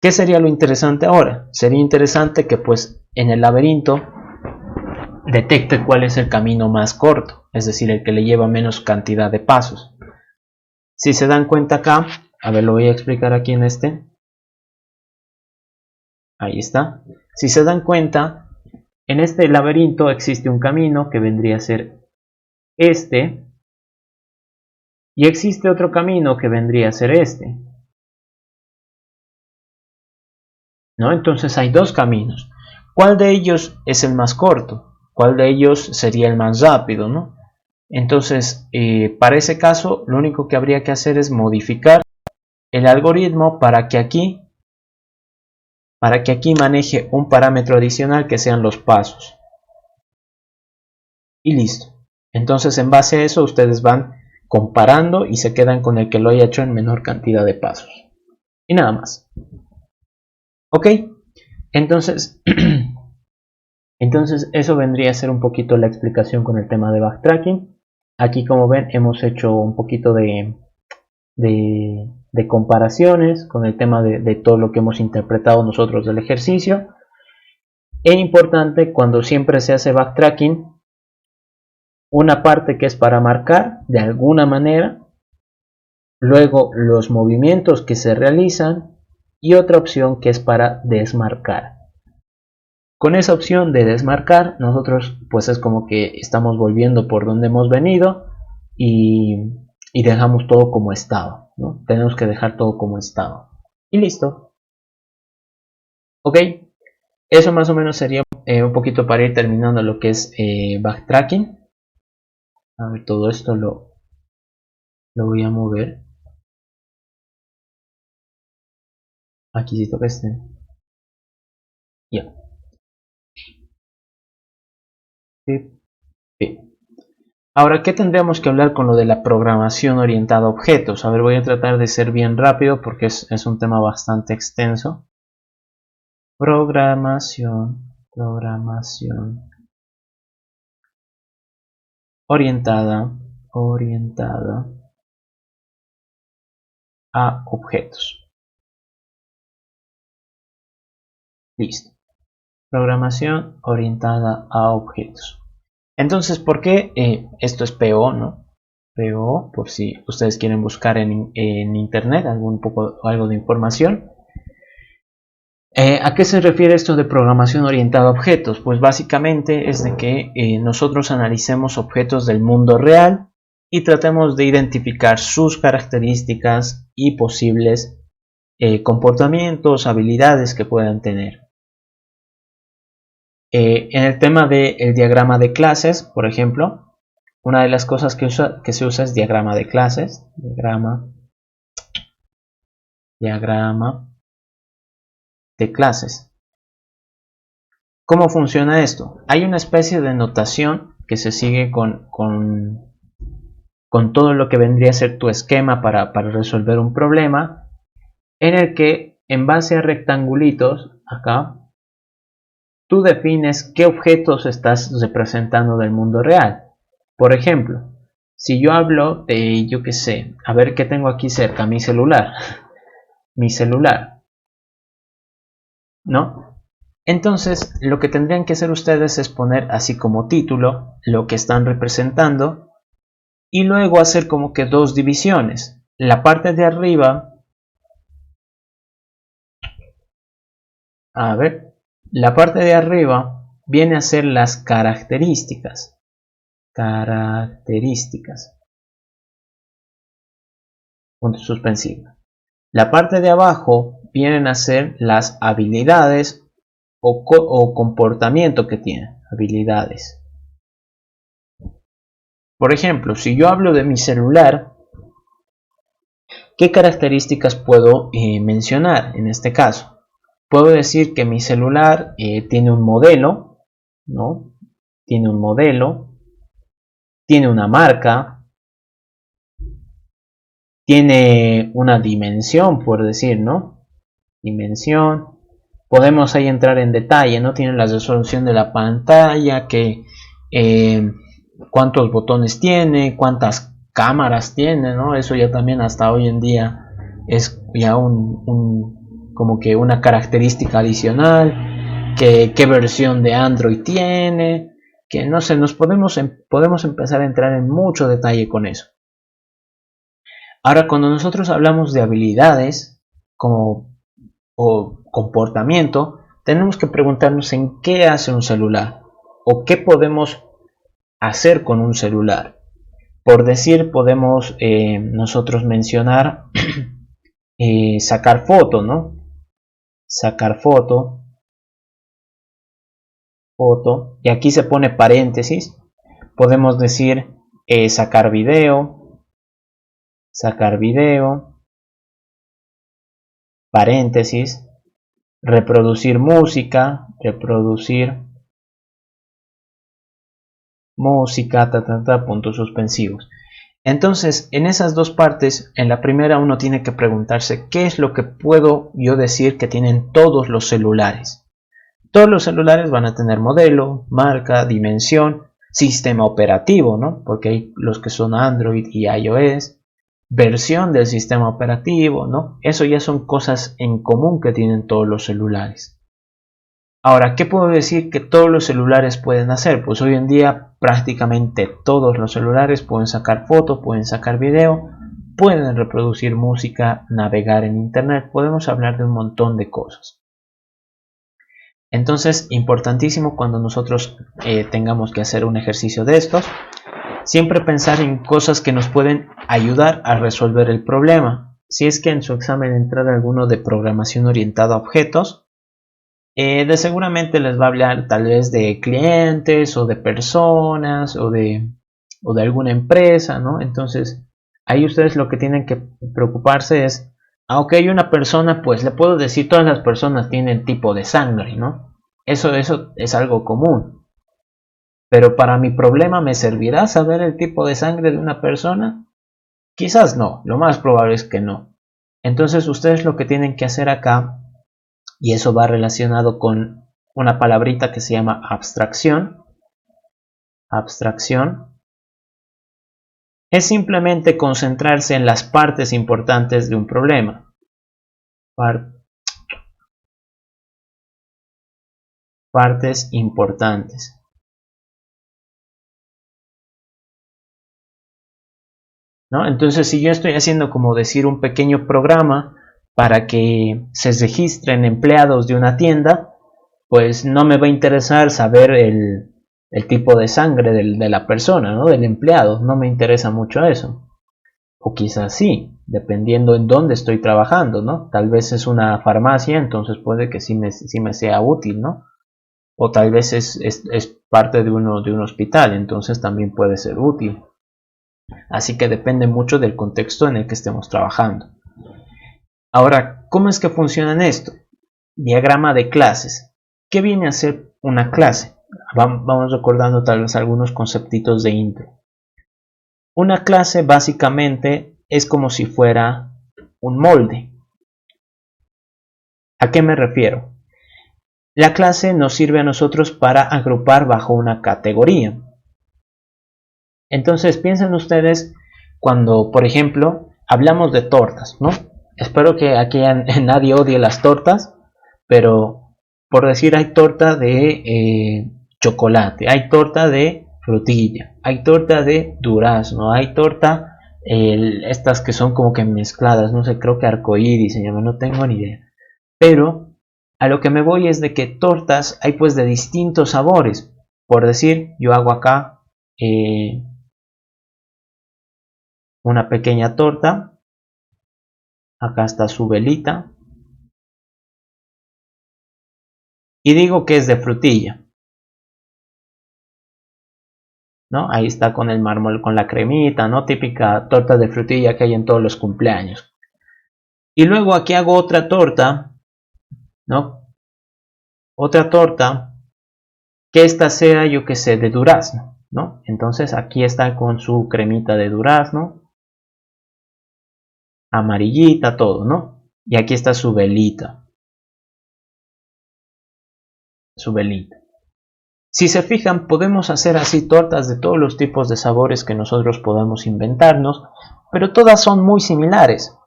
¿Qué sería lo interesante ahora? Sería interesante que pues en el laberinto detecte cuál es el camino más corto, es decir, el que le lleva menos cantidad de pasos. Si se dan cuenta acá, a ver, lo voy a explicar aquí en este. Ahí está. Si se dan cuenta, en este laberinto existe un camino que vendría a ser este, y existe otro camino que vendría a ser este, ¿no? Entonces hay dos caminos. ¿Cuál de ellos es el más corto? ¿Cuál de ellos sería el más rápido, ¿no? Entonces, para ese caso, lo único que habría que hacer es modificar el algoritmo para que aquí maneje un parámetro adicional que sean los pasos. Y listo. Entonces, en base a eso, ustedes van comparando y se quedan con el que lo haya hecho en menor cantidad de pasos. Y nada más. Ok, entonces, eso vendría a ser un poquito la explicación con el tema de backtracking. Aquí, como ven, hemos hecho un poquito de comparaciones con el tema de todo lo que hemos interpretado nosotros del ejercicio. Es importante cuando siempre se hace backtracking, una parte que es para marcar de alguna manera, luego los movimientos que se realizan y otra opción que es para desmarcar. Con esa opción de desmarcar, nosotros pues es como que estamos volviendo por donde hemos venido y dejamos todo como estaba, ¿no? Tenemos que dejar todo como estaba. Y listo. Ok, eso más o menos sería un poquito para ir terminando lo que es backtracking. A ver, todo esto lo voy a mover. Aquí sí toca este. Ya. Ahora, ¿qué tendríamos que hablar con lo de la programación orientada a objetos? A ver, voy a tratar de ser bien rápido porque es un tema bastante extenso. Programación orientada a objetos. Listo. Programación orientada a objetos. Entonces, ¿por qué esto es PO, no? PO, por si ustedes quieren buscar en internet algo de información. ¿A qué se refiere esto de programación orientada a objetos? Pues básicamente es de que nosotros analicemos objetos del mundo real y tratemos de identificar sus características y posibles comportamientos, habilidades que puedan tener. En el tema del diagrama de clases, por ejemplo, una de las cosas que se usa es diagrama de clases. Diagrama de clases. ¿Cómo funciona esto? Hay una especie de notación que se sigue con todo lo que vendría a ser tu esquema para resolver un problema, en el que en base a rectangulitos, acá, tú defines qué objetos estás representando del mundo real. Por ejemplo, si yo hablo de, yo qué sé, a ver qué tengo aquí cerca, mi celular, ¿no? Entonces, lo que tendrían que hacer ustedes es poner así como título lo que están representando y luego hacer como que dos divisiones. La parte de arriba, a ver, la parte de arriba viene a ser las características. Punto suspensivo. La parte de abajo vienen a ser las habilidades o comportamiento que tiene. Habilidades. Por ejemplo, si yo hablo de mi celular, ¿Qué características puedo mencionar en este caso? Puedo decir que mi celular tiene un modelo, ¿no? Tiene un modelo, tiene una marca, tiene una dimensión, por decir, ¿no? Dimensión. Podemos ahí entrar en detalle, ¿no? Tiene la resolución de la pantalla, cuántos botones tiene, cuántas cámaras tiene, ¿no? Eso ya también hasta hoy en día es ya como que una característica adicional, qué versión de Android tiene, que no sé, podemos empezar a entrar en mucho detalle con eso. Ahora, cuando nosotros hablamos de habilidades o comportamiento, tenemos que preguntarnos en qué hace un celular o qué podemos hacer con un celular. Por decir, podemos nosotros mencionar sacar foto, ¿no? Sacar foto, y aquí se pone paréntesis. Podemos decir sacar video, paréntesis, reproducir música, puntos suspensivos. Entonces, en esas dos partes, en la primera uno tiene que preguntarse qué es lo que puedo yo decir que tienen todos los celulares. Todos los celulares van a tener modelo, marca, dimensión, sistema operativo, ¿no? Porque hay los que son Android y iOS, versión del sistema operativo, ¿no? Eso ya son cosas en común que tienen todos los celulares. Ahora, ¿qué puedo decir que todos los celulares pueden hacer? Pues hoy en día prácticamente todos los celulares pueden sacar fotos, pueden sacar video, pueden reproducir música, navegar en internet, podemos hablar de un montón de cosas. Entonces, importantísimo cuando nosotros tengamos que hacer un ejercicio de estos, siempre pensar en cosas que nos pueden ayudar a resolver el problema. Si es que en su examen entra alguno de programación orientada a objetos, de seguramente les va a hablar tal vez de clientes o de personas o de alguna empresa, ¿no? Entonces, ahí ustedes lo que tienen que preocuparse es, aunque hay una persona, pues le puedo decir todas las personas tienen tipo de sangre, ¿no? Eso es algo común. Pero para mi problema, ¿me servirá saber el tipo de sangre de una persona? Quizás no, lo más probable es que no. Entonces, ustedes lo que tienen que hacer acá, y eso va relacionado con una palabrita que se llama abstracción. Abstracción es simplemente concentrarse en las partes importantes de un problema. Partes importantes. ¿No? Entonces, si yo estoy haciendo como decir un pequeño programa para que se registren empleados de una tienda, pues no me va a interesar saber el tipo de sangre de la persona, ¿no? Del empleado, no me interesa mucho eso. O quizás sí, dependiendo en dónde estoy trabajando, ¿no? Tal vez es una farmacia, entonces puede que sí me sea útil, ¿no? O tal vez es parte de un hospital, entonces también puede ser útil. Así que depende mucho del contexto en el que estemos trabajando. Ahora, ¿cómo es que funciona esto? Diagrama de clases. ¿Qué viene a ser una clase? Vamos recordando tal vez algunos conceptitos de intro. Una clase básicamente es como si fuera un molde. ¿A qué me refiero? La clase nos sirve a nosotros para agrupar bajo una categoría. Entonces piensen ustedes cuando, por ejemplo, hablamos de tortas, ¿no? Espero que aquí nadie odie las tortas, pero por decir hay torta de chocolate, hay torta de frutilla, hay torta de durazno, hay torta, estas que son como que mezcladas, no sé, creo que arcoíris se llama, no tengo ni idea. Pero a lo que me voy es de que tortas hay pues de distintos sabores. Por decir, yo hago acá una pequeña torta, acá está su velita, y digo que es de frutilla, ¿no? Ahí está con el mármol, con la cremita, ¿no? Típica torta de frutilla que hay en todos los cumpleaños. Y luego aquí hago otra torta, ¿no? Otra torta, que esta sea, yo que sé, de durazno, ¿no? Entonces aquí está con su cremita de durazno, amarillita, todo, ¿no? Y aquí está su velita, su velita. Si se fijan, podemos hacer así tortas de todos los tipos de sabores que nosotros podamos inventarnos, pero todas son muy similares.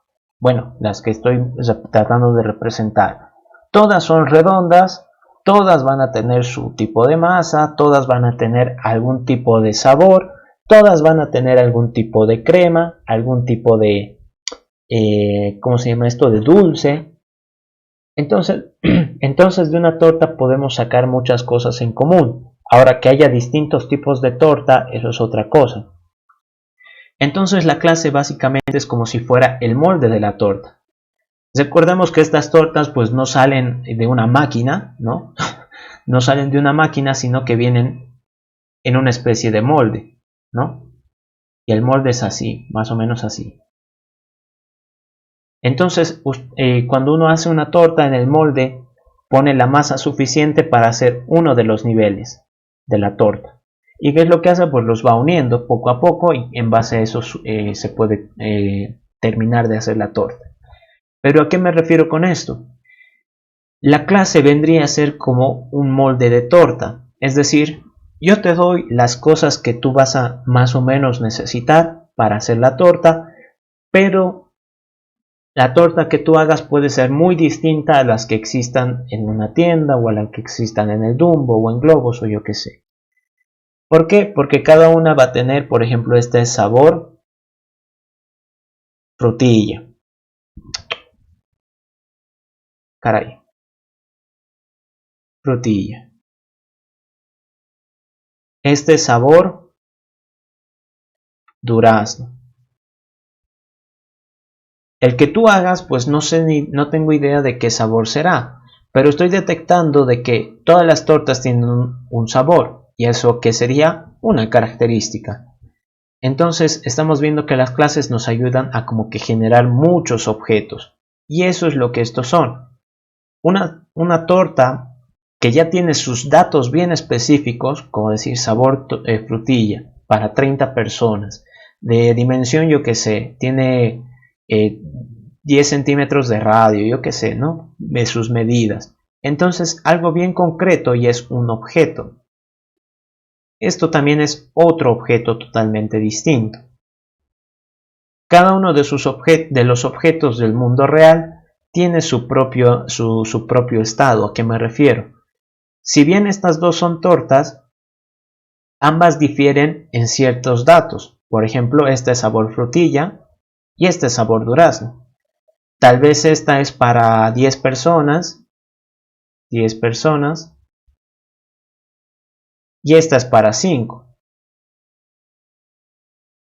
Bueno, las que estoy tratando de representar. Todas son redondas, todas van a tener su tipo de masa, todas van a tener algún tipo de sabor, todas van a tener algún tipo de crema, algún tipo de, ¿cómo se llama esto? De dulce. Entonces de una torta podemos sacar muchas cosas en común. Ahora que haya distintos tipos de torta, eso es otra cosa. Entonces la clase básicamente es como si fuera el molde de la torta. Recordemos que estas tortas pues no salen de una máquina, ¿no? No salen de una máquina, sino que vienen en una especie de molde, ¿no? Y el molde es así, más o menos así. Entonces, cuando uno hace una torta en el molde, pone la masa suficiente para hacer uno de los niveles de la torta. ¿Y qué es lo que hace? Pues los va uniendo poco a poco y en base a eso se puede terminar de hacer la torta. ¿Pero a qué me refiero con esto? La clase vendría a ser como un molde de torta. Es decir, yo te doy las cosas que tú vas a más o menos necesitar para hacer la torta, pero la torta que tú hagas puede ser muy distinta a las que existan en una tienda o a las que existan en el Dumbo o en Globos o yo qué sé. ¿Por qué? Porque cada una va a tener, por ejemplo, este sabor frutilla. Caray. Frutilla. Este sabor durazno. El que tú hagas, pues no sé no tengo idea de qué sabor será, pero estoy detectando de que todas las tortas tienen un sabor, y eso que sería una característica. Entonces estamos viendo que las clases nos ayudan a como que generar muchos objetos, y eso es lo que estos son. Una torta que ya tiene sus datos bien específicos, como decir sabor frutilla, para 30 personas, de dimensión yo que sé, tiene 10 centímetros de radio, yo que sé, ¿no? De sus medidas. Entonces, algo bien concreto y es un objeto. Esto también es otro objeto totalmente distinto. Cada uno de los objetos del mundo real tiene su propio estado. ¿A qué me refiero? Si bien estas dos son tortas, ambas difieren en ciertos datos. Por ejemplo, este es sabor frutilla y este es sabor durazno. Tal vez esta es para 10 personas, y esta es para 5.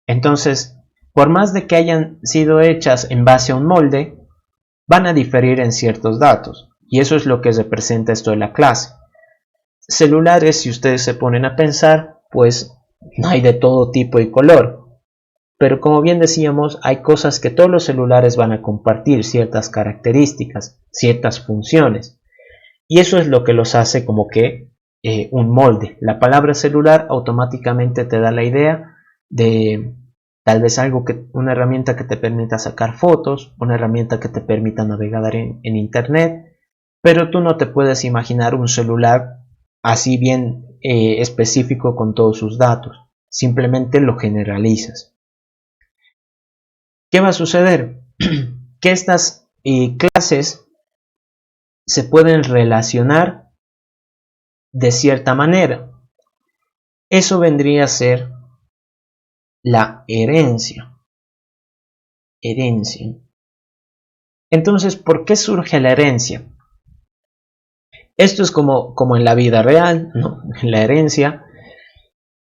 Entonces, por más de que hayan sido hechas en base a un molde, van a diferir en ciertos datos. Y eso es lo que representa esto de la clase. Celulares, si ustedes se ponen a pensar, pues no hay de todo tipo y color. Pero como bien decíamos, hay cosas que todos los celulares van a compartir, ciertas características, ciertas funciones. Y eso es lo que los hace como que un molde. La palabra celular automáticamente te da la idea de tal vez una herramienta que te permita sacar fotos, una herramienta que te permita navegar en internet, pero tú no te puedes imaginar un celular así bien específico con todos sus datos. Simplemente lo generalizas. ¿Qué va a suceder? Que estas clases se pueden relacionar de cierta manera. Eso vendría a ser la herencia. Entonces, ¿por qué surge la herencia? Esto es como en la vida real, ¿no? La herencia,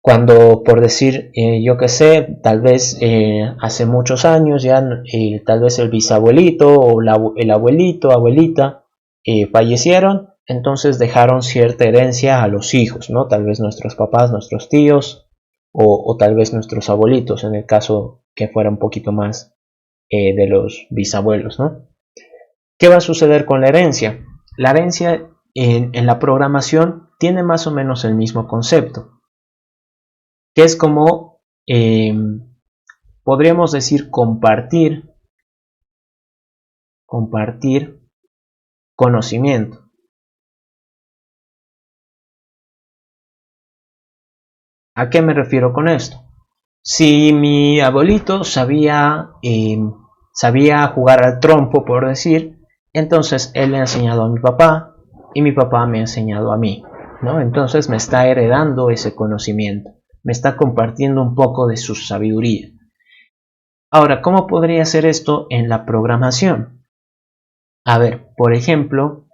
cuando por decir, yo qué sé, tal vez hace muchos años ya, tal vez el bisabuelito o el abuelito, abuelita, fallecieron, entonces dejaron cierta herencia a los hijos, ¿no? Tal vez nuestros papás, nuestros tíos o tal vez nuestros abuelitos, en el caso que fuera un poquito más de los bisabuelos, ¿no? ¿Qué va a suceder con la herencia? La herencia en la programación tiene más o menos el mismo concepto, que es como, podríamos decir, compartir conocimiento. ¿A qué me refiero con esto? Si mi abuelito sabía jugar al trompo, por decir, entonces él le ha enseñado a mi papá y mi papá me ha enseñado a mí, ¿no? Entonces me está heredando ese conocimiento, me está compartiendo un poco de su sabiduría. Ahora, ¿cómo podría ser esto en la programación? A ver, por ejemplo,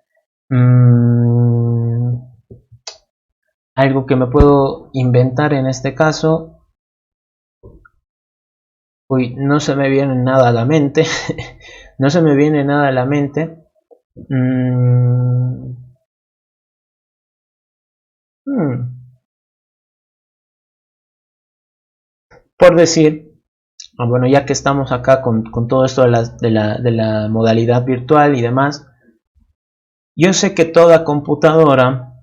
algo que me puedo inventar en este caso. Uy, no se me viene nada a la mente. No se me viene nada a la mente. Por decir, bueno, ya que estamos acá con todo esto de la modalidad virtual y demás, yo sé que toda computadora,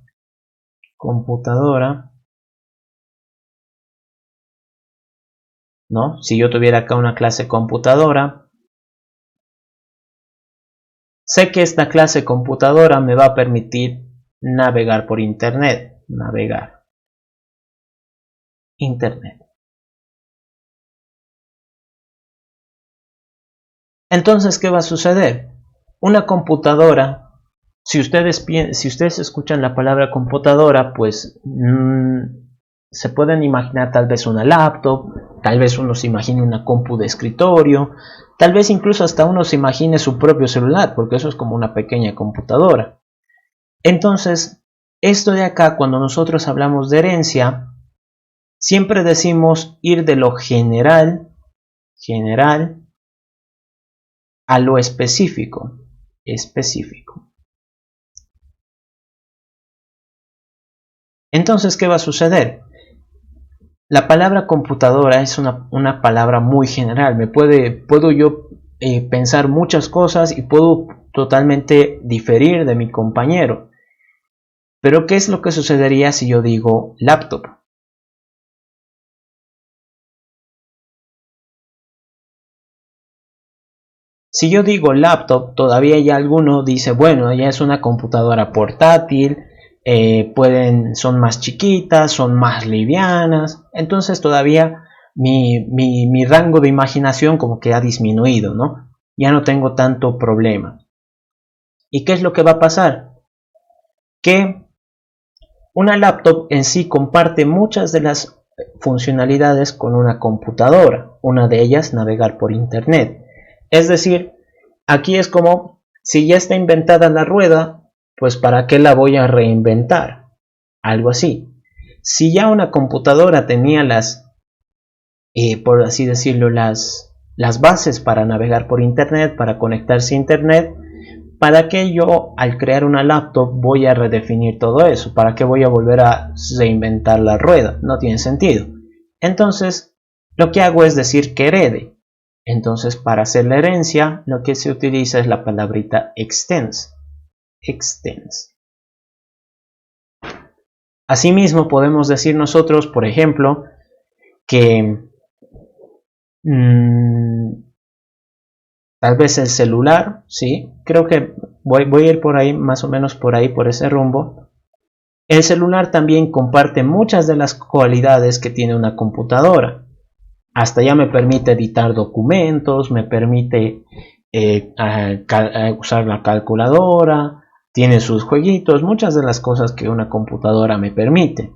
¿no? Si yo tuviera acá una clase computadora, sé que esta clase computadora me va a permitir navegar por internet. Entonces, ¿qué va a suceder? Una computadora, si ustedes escuchan la palabra computadora, pues se pueden imaginar tal vez una laptop, tal vez uno se imagine una compu de escritorio, tal vez incluso hasta uno se imagine su propio celular, porque eso es como una pequeña computadora. Entonces, esto de acá, cuando nosotros hablamos de herencia, siempre decimos ir de lo general a lo específico. Entonces, ¿qué va a suceder? La palabra computadora es una palabra muy general. Puedo yo pensar muchas cosas y puedo totalmente diferir de mi compañero. Pero ¿qué es lo que sucedería si yo digo laptop? Si yo digo laptop, todavía ya alguno dice, bueno, ya es una computadora portátil, son más chiquitas, son más livianas, entonces todavía mi rango de imaginación como que ha disminuido, ¿no? Ya no tengo tanto problema. ¿Y qué es lo que va a pasar? Que una laptop en sí comparte muchas de las funcionalidades con una computadora, una de ellas navegar por internet. Es decir, aquí es como si ya está inventada la rueda, pues ¿para qué la voy a reinventar? Algo así. Si ya una computadora tenía por así decirlo, las bases para navegar por internet, para conectarse a internet, ¿para qué yo al crear una laptop voy a redefinir todo eso? ¿Para qué voy a volver a reinventar la rueda? No tiene sentido. Entonces, lo que hago es decir que herede. Entonces, para hacer la herencia, lo que se utiliza es la palabrita extends. Asimismo, podemos decir nosotros, por ejemplo, que tal vez el celular, sí, creo que voy a ir por ahí, más o menos por ahí, por ese rumbo. El celular también comparte muchas de las cualidades que tiene una computadora. Hasta ya me permite editar documentos, me permite usar la calculadora, tiene sus jueguitos, muchas de las cosas que una computadora me permite.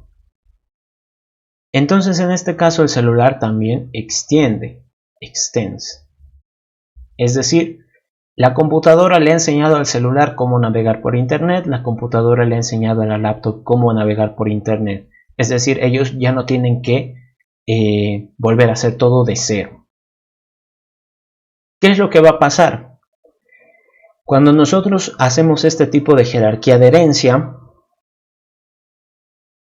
Entonces en este caso el celular también extends. Es decir, la computadora le ha enseñado al celular cómo navegar por internet, la computadora le ha enseñado a la laptop cómo navegar por internet. Es decir, ellos ya no tienen que volver a hacer todo de cero. ¿Qué es lo que va a pasar? Cuando nosotros hacemos este tipo de jerarquía de herencia,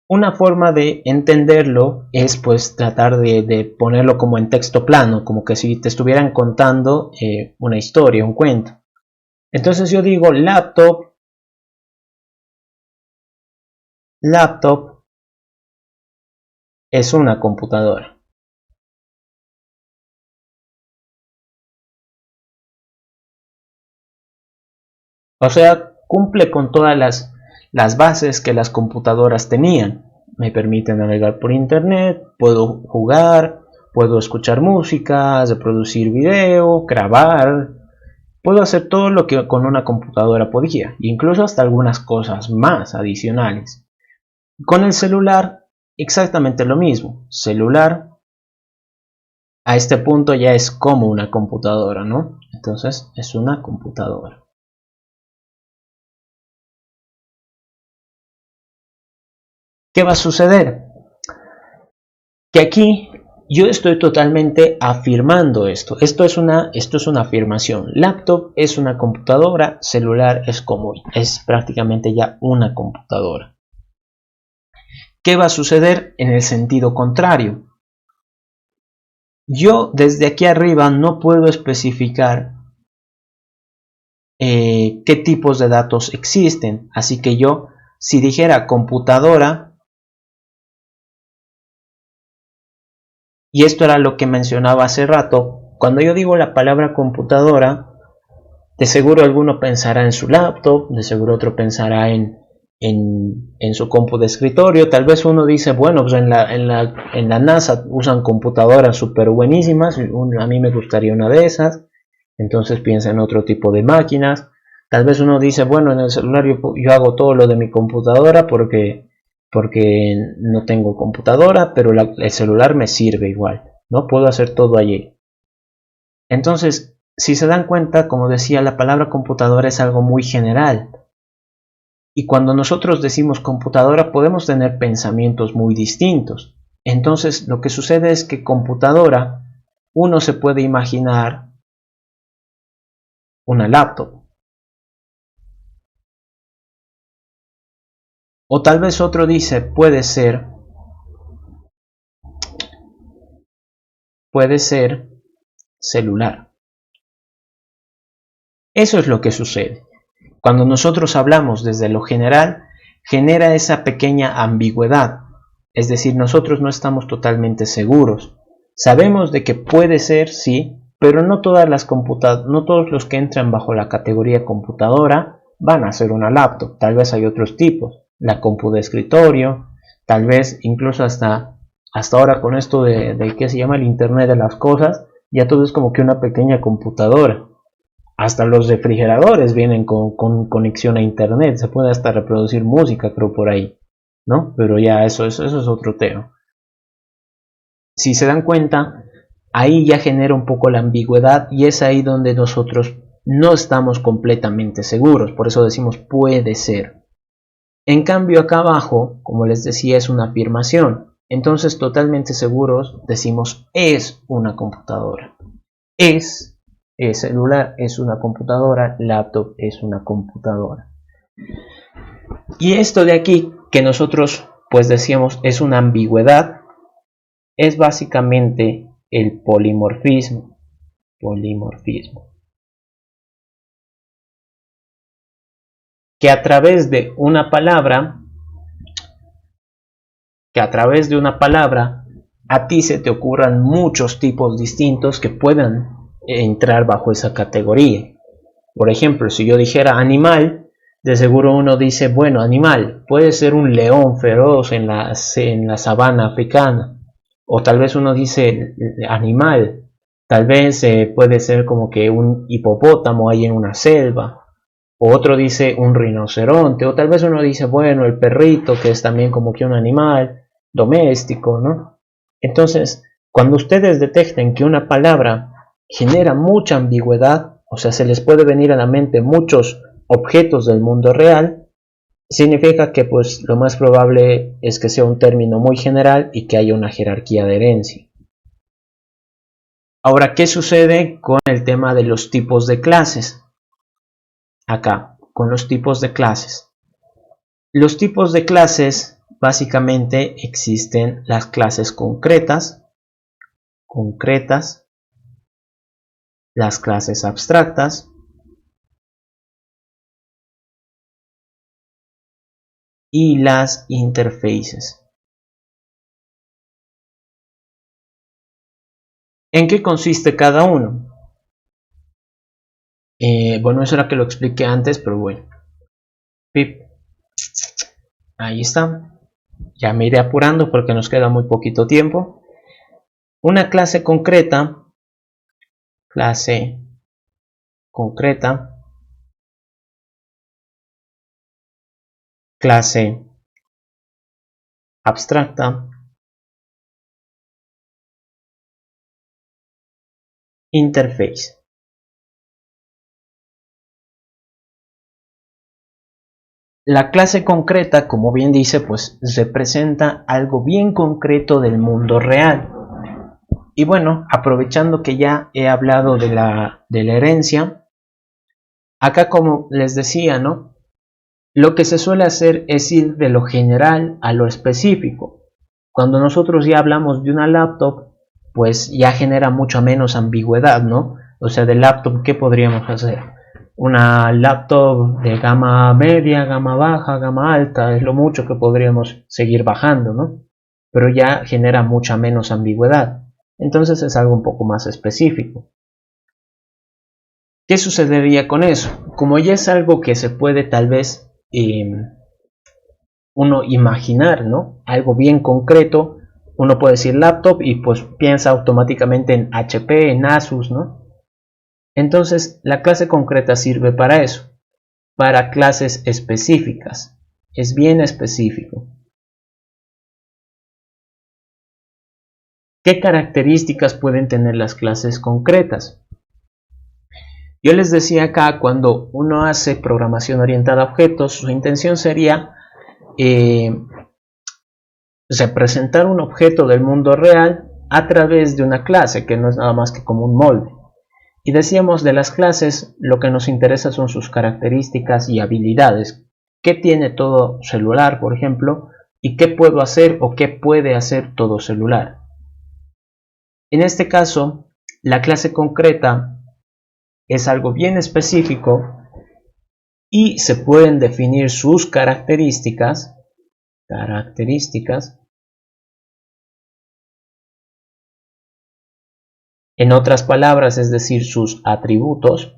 una forma de entenderlo es pues tratar de ponerlo como en texto plano, como que si te estuvieran contando una historia, un cuento. Entonces yo digo laptop es una computadora. O sea, cumple con todas las bases que las computadoras tenían. Me permite navegar por internet, puedo jugar, puedo escuchar música, reproducir video, grabar. Puedo hacer todo lo que con una computadora podía, incluso hasta algunas cosas más adicionales. Con el celular, exactamente lo mismo. Celular, a este punto ya es como una computadora, ¿no? Entonces, es una computadora. ¿Qué va a suceder? Que aquí yo estoy totalmente afirmando esto. Esto es una afirmación. Laptop es una computadora, celular es prácticamente ya una computadora. ¿Qué va a suceder en el sentido contrario? Yo desde aquí arriba no puedo especificar qué tipos de datos existen. Así que yo, si dijera computadora, y esto era lo que mencionaba hace rato, cuando yo digo la palabra computadora, de seguro alguno pensará en su laptop, de seguro otro pensará en su compu de escritorio. Tal vez uno dice, bueno, pues en la NASA usan computadoras súper buenísimas, a mí me gustaría una de esas. Entonces piensa en otro tipo de máquinas. Tal vez uno dice, bueno, en el celular yo hago todo lo de mi computadora porque no tengo computadora, pero el celular me sirve igual, ¿no? Puedo hacer todo allí. Entonces, si se dan cuenta, como decía, la palabra computadora es algo muy general. Y cuando nosotros decimos computadora podemos tener pensamientos muy distintos. Entonces, lo que sucede es que computadora, uno se puede imaginar una laptop. O tal vez otro dice, puede ser celular. Eso es lo que sucede. Cuando nosotros hablamos desde lo general, genera esa pequeña ambigüedad. Es decir, nosotros no estamos totalmente seguros. Sabemos de que puede ser, sí, pero no todos los que entran bajo la categoría computadora van a ser una laptop. Tal vez hay otros tipos. La compu de escritorio, tal vez incluso hasta ahora con esto de que se llama el Internet de las cosas, ya todo es como que una pequeña computadora. Hasta los refrigeradores vienen con conexión a internet, se puede hasta reproducir música, creo, por ahí, ¿no? Pero ya eso es otro tema. Si se dan cuenta, ahí ya genera un poco la ambigüedad y es ahí donde nosotros no estamos completamente seguros, por eso decimos puede ser. En cambio acá abajo, como les decía, es una afirmación, entonces totalmente seguros decimos es una computadora. Celular es una computadora, laptop es una computadora. Y esto de aquí, que nosotros pues decíamos es una ambigüedad, es básicamente el polimorfismo. Que a través de una palabra, a ti se te ocurran muchos tipos distintos que puedan entrar bajo esa categoría. Por ejemplo, si yo dijera animal, de seguro uno dice, bueno, animal, puede ser un león feroz en la sabana africana. O tal vez uno dice animal, tal vez puede ser como que un hipopótamo ahí en una selva. O otro dice un rinoceronte. O tal vez uno dice, bueno, el perrito, que es también como que un animal doméstico, ¿no? Entonces, cuando ustedes detecten que una palabra genera mucha ambigüedad, o sea, se les puede venir a la mente muchos objetos del mundo real, significa que pues lo más probable es que sea un término muy general y que haya una jerarquía de herencia. Ahora, ¿qué sucede con el tema de los tipos de clases? Acá, con los tipos de clases. Los tipos de clases, básicamente existen las clases concretas, las clases abstractas y las interfaces. ¿En qué consiste cada uno? Bueno, eso era que lo expliqué antes, pero bueno. Pip. Ahí está. Ya me iré apurando porque nos queda muy poquito tiempo. Una clase concreta, clase abstracta, interface. La clase concreta, como bien dice, pues representa algo bien concreto del mundo real. Y bueno, aprovechando que ya he hablado de la herencia, acá como les decía, ¿no? Lo que se suele hacer es ir de lo general a lo específico. Cuando nosotros ya hablamos de una laptop, pues ya genera mucha menos ambigüedad, ¿no? O sea, de laptop, ¿qué podríamos hacer? Una laptop de gama media, gama baja, gama alta, es lo mucho que podríamos seguir bajando, ¿no? Pero ya genera mucha menos ambigüedad. Entonces es algo un poco más específico. ¿Qué sucedería con eso? Como ya es algo que se puede tal vez uno imaginar, ¿no? Algo bien concreto, uno puede decir laptop y pues piensa automáticamente en HP, en Asus, ¿no? Entonces la clase concreta sirve para eso, para clases específicas, es bien específico. ¿Qué características pueden tener las clases concretas? Yo les decía acá, cuando uno hace programación orientada a objetos, su intención sería representar un objeto del mundo real a través de una clase, que no es nada más que como un molde. Y decíamos, de las clases lo que nos interesa son sus características y habilidades. ¿Qué tiene todo celular, por ejemplo? ¿Y qué puedo hacer o qué puede hacer todo celular? En este caso, la clase concreta es algo bien específico y se pueden definir sus características. En otras palabras, es decir, sus atributos.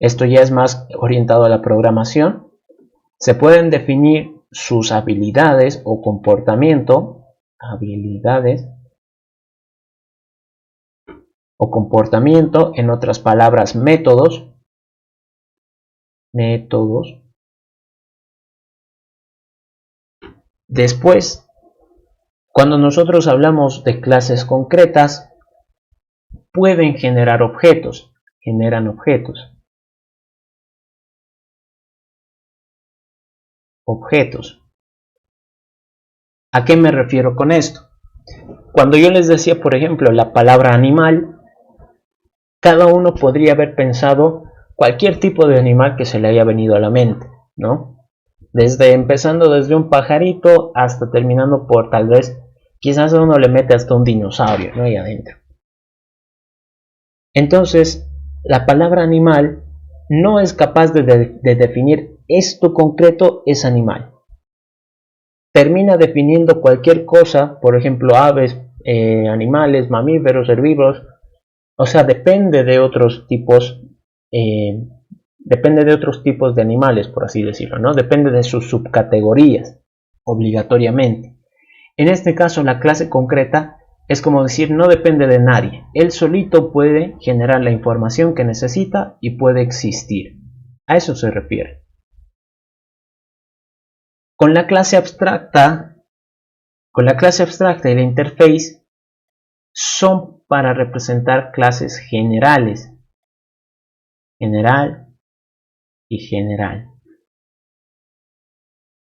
Esto ya es más orientado a la programación. Se pueden definir sus habilidades o comportamiento. En otras palabras, métodos. Después, cuando nosotros hablamos de clases concretas, pueden generar objetos, generan objetos. ¿A qué me refiero con esto? Cuando yo les decía, por ejemplo, la palabra animal, cada uno podría haber pensado cualquier tipo de animal que se le haya venido a la mente, ¿no? Empezando desde un pajarito hasta terminando por tal vez, quizás a uno le mete hasta un dinosaurio, ¿no? Ahí adentro. Entonces, la palabra animal no es capaz de definir esto concreto es animal. Termina definiendo cualquier cosa, por ejemplo, aves, animales, mamíferos, herbívoros. O sea, depende de otros tipos de animales, por así decirlo, ¿no? Depende de sus subcategorías, obligatoriamente. En este caso, la clase concreta es como decir, no depende de nadie. Él solito puede generar la información que necesita y puede existir. A eso se refiere. Con la clase abstracta y la interface son para representar clases generales. General y general.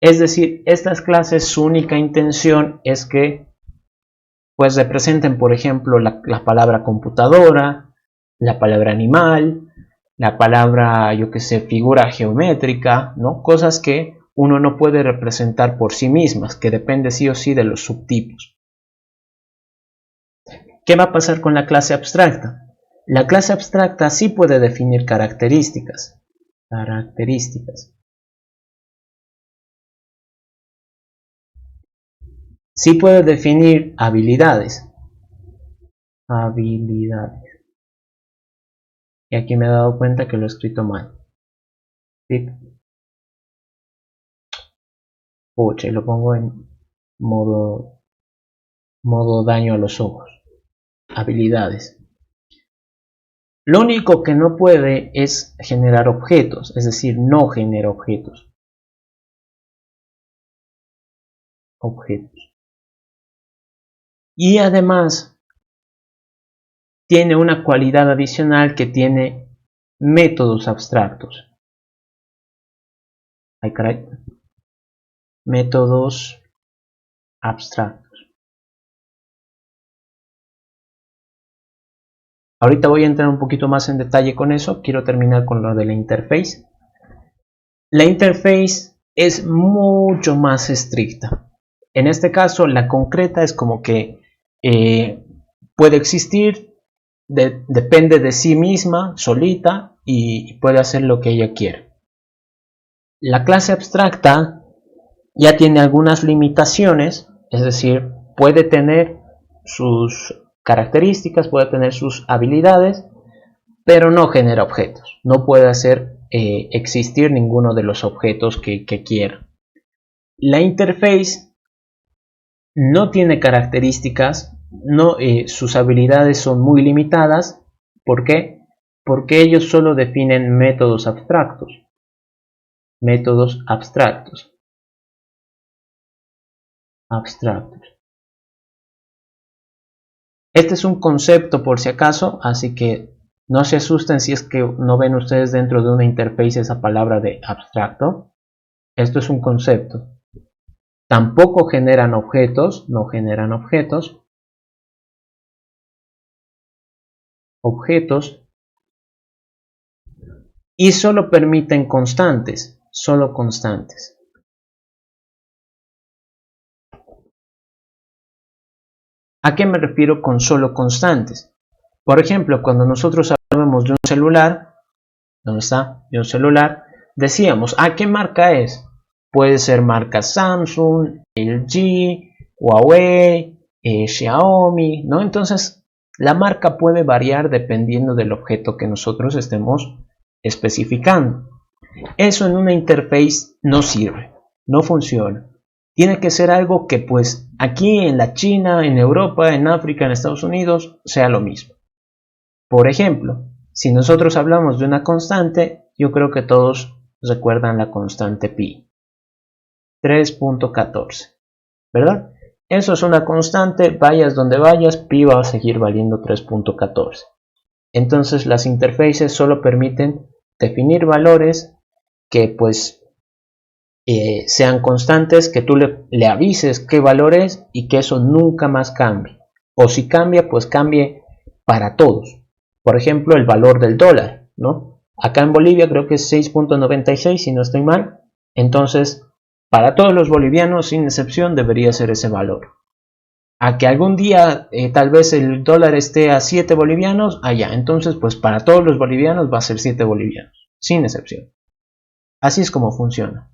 Es decir, estas clases, su única intención es que pues representen, por ejemplo, la palabra computadora, la palabra animal, la palabra, yo que sé, figura geométrica, ¿no? Cosas que uno no puede representar por sí mismas, que depende sí o sí de los subtipos. ¿Qué va a pasar con la clase abstracta? La clase abstracta sí puede definir características. Características. Sí puede definir habilidades. Habilidades. Y aquí me he dado cuenta que lo he escrito mal. ¿Sí? Pucha, y lo pongo en modo daño a los ojos. Habilidades. Lo único que no puede es generar objetos, es decir, no genera objetos. Y además tiene una cualidad adicional que tiene métodos abstractos. Ay, caray. Métodos abstractos. Ahorita voy a entrar un poquito más en detalle con eso. Quiero terminar con lo de la interface. La interface es mucho más estricta. En este caso, la concreta es como que puede existir, depende de sí misma, solita, y puede hacer lo que ella quiere. La clase abstracta ya tiene algunas limitaciones, es decir, puede tener sus características, puede tener sus habilidades, pero no genera objetos, no puede hacer existir ninguno de los objetos que quiera. La interface no tiene características, no, sus habilidades son muy limitadas. ¿Por qué? Porque ellos solo definen métodos abstractos. Métodos abstractos. Este es un concepto por si acaso, así que no se asusten si es que no ven ustedes dentro de una interface esa palabra de abstracto. Esto es un concepto. Tampoco generan objetos, no generan objetos. Y solo permiten constantes, solo constantes. ¿A qué me refiero con solo constantes? Por ejemplo, cuando nosotros hablamos de un celular, ¿dónde está? De un celular, decíamos, ¿a qué marca es? Puede ser marca Samsung, LG, Huawei, Xiaomi, ¿no? Entonces, la marca puede variar dependiendo del objeto que nosotros estemos especificando. Eso en una interface no sirve, no funciona. Tiene que ser algo que pues aquí en la China, en Europa, en África, en Estados Unidos, sea lo mismo. Por ejemplo, si nosotros hablamos de una constante, yo creo que todos recuerdan la constante pi. 3.14, ¿verdad? Eso es una constante, vayas donde vayas, pi va a seguir valiendo 3.14. Entonces las interfaces solo permiten definir valores que pues sean constantes, que tú le avises qué valor es y que eso nunca más cambie. O si cambia, pues cambie para todos. Por ejemplo, el valor del dólar, ¿no? Acá en Bolivia creo que es 6.96 si no estoy mal. Entonces, para todos los bolivianos, sin excepción, debería ser ese valor. A que algún día tal vez el dólar esté a 7 bolivianos, allá. Entonces, pues para todos los bolivianos va a ser 7 bolivianos, sin excepción. Así es como funciona.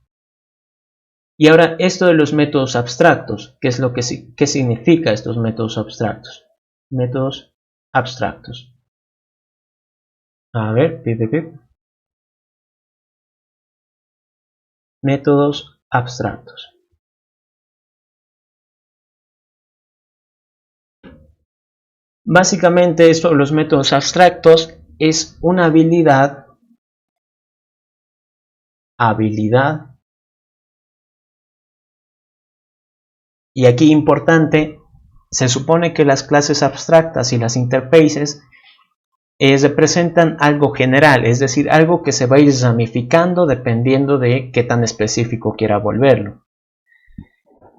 Y ahora esto de los métodos abstractos, ¿qué es lo que qué significa estos métodos abstractos? Métodos abstractos. A ver, métodos abstractos. Básicamente esto, los métodos abstractos es una habilidad y aquí importante, se supone que las clases abstractas y las interfaces representan algo general, es decir, algo que se va a ir ramificando dependiendo de qué tan específico quiera volverlo.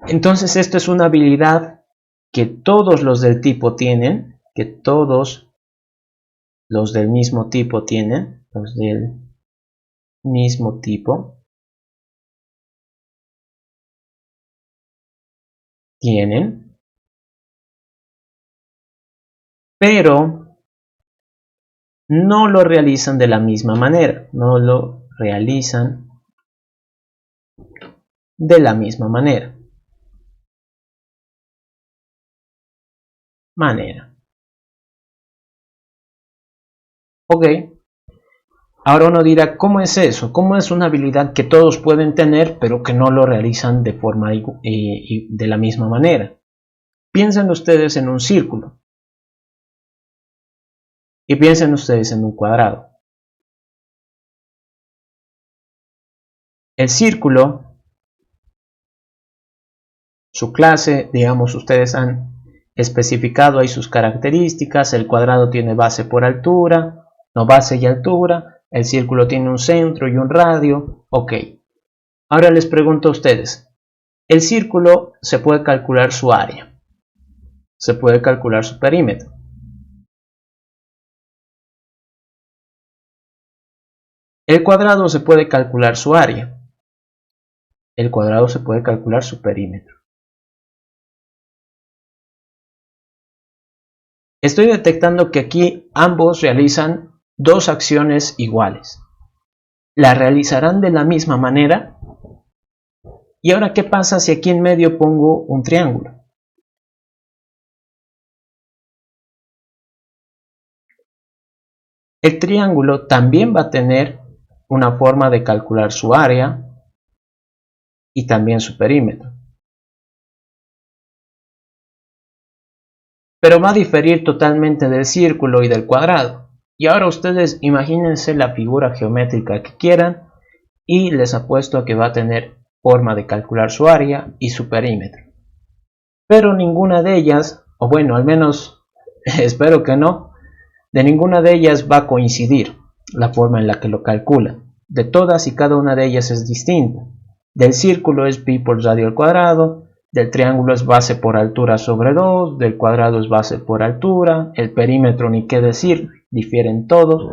Entonces esto es una habilidad que todos los del tipo tienen, que todos los del mismo tipo tienen, los del mismo tipo tienen, pero no lo realizan de la misma manera, no lo realizan de la misma manera. Ok, ahora uno dirá, ¿cómo es eso? ¿Cómo es una habilidad que todos pueden tener pero que no lo realizan de forma de la misma manera? Piensen ustedes en un círculo y piensen ustedes en un cuadrado. El círculo, su clase, digamos, ustedes han especificado ahí sus características. El cuadrado tiene base por altura, no base y altura. El círculo tiene un centro y un radio. Ok. Ahora les pregunto a ustedes, el círculo se puede calcular su área, se puede calcular su perímetro. El cuadrado se puede calcular su área, el cuadrado se puede calcular su perímetro. Estoy detectando que aquí ambos realizan dos acciones iguales. ¿La realizarán de la misma manera? ¿Y ahora qué pasa si aquí en medio pongo un triángulo? El triángulo también va a tener una forma de calcular su área y también su perímetro. Pero va a diferir totalmente del círculo y del cuadrado. Y ahora ustedes imagínense la figura geométrica que quieran y les apuesto a que va a tener forma de calcular su área y su perímetro. Pero ninguna de ellas, o bueno, al menos espero que no, de ninguna de ellas va a coincidir la forma en la que lo calcula. De todas y cada una de ellas es distinta. Del círculo es pi por radio al cuadrado, del triángulo es base por altura sobre 2, del cuadrado es base por altura, el perímetro ni qué decir, difieren todos.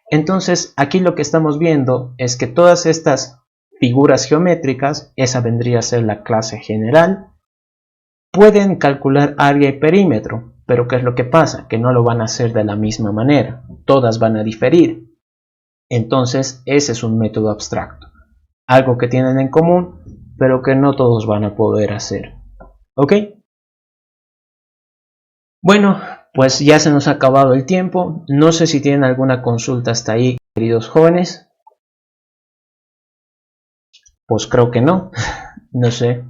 Entonces aquí lo que estamos viendo es que todas estas figuras geométricas, esa vendría a ser la clase general, pueden calcular área y perímetro, pero ¿qué es lo que pasa? Que no lo van a hacer de la misma manera, todas van a diferir. Entonces ese es un método abstracto, algo que tienen en común, pero que no todos van a poder hacer. ¿Ok? Bueno, pues ya se nos ha acabado el tiempo. No sé si tienen alguna consulta hasta ahí, queridos jóvenes. Pues creo que no, no sé.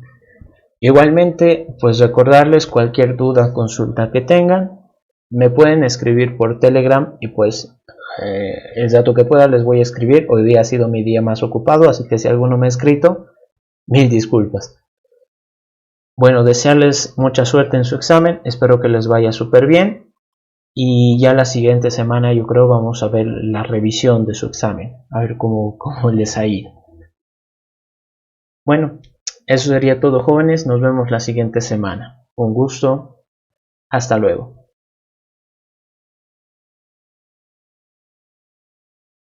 Igualmente, pues recordarles cualquier duda, consulta que tengan, me pueden escribir por Telegram y pues el dato que pueda les voy a escribir. Hoy día ha sido mi día más ocupado, así que si alguno me ha escrito, mil disculpas. Bueno, desearles mucha suerte en su examen, espero que les vaya súper bien y ya la siguiente semana yo creo vamos a ver la revisión de su examen, a ver cómo les ha ido. Bueno, eso sería todo jóvenes, nos vemos la siguiente semana. Un gusto, hasta luego.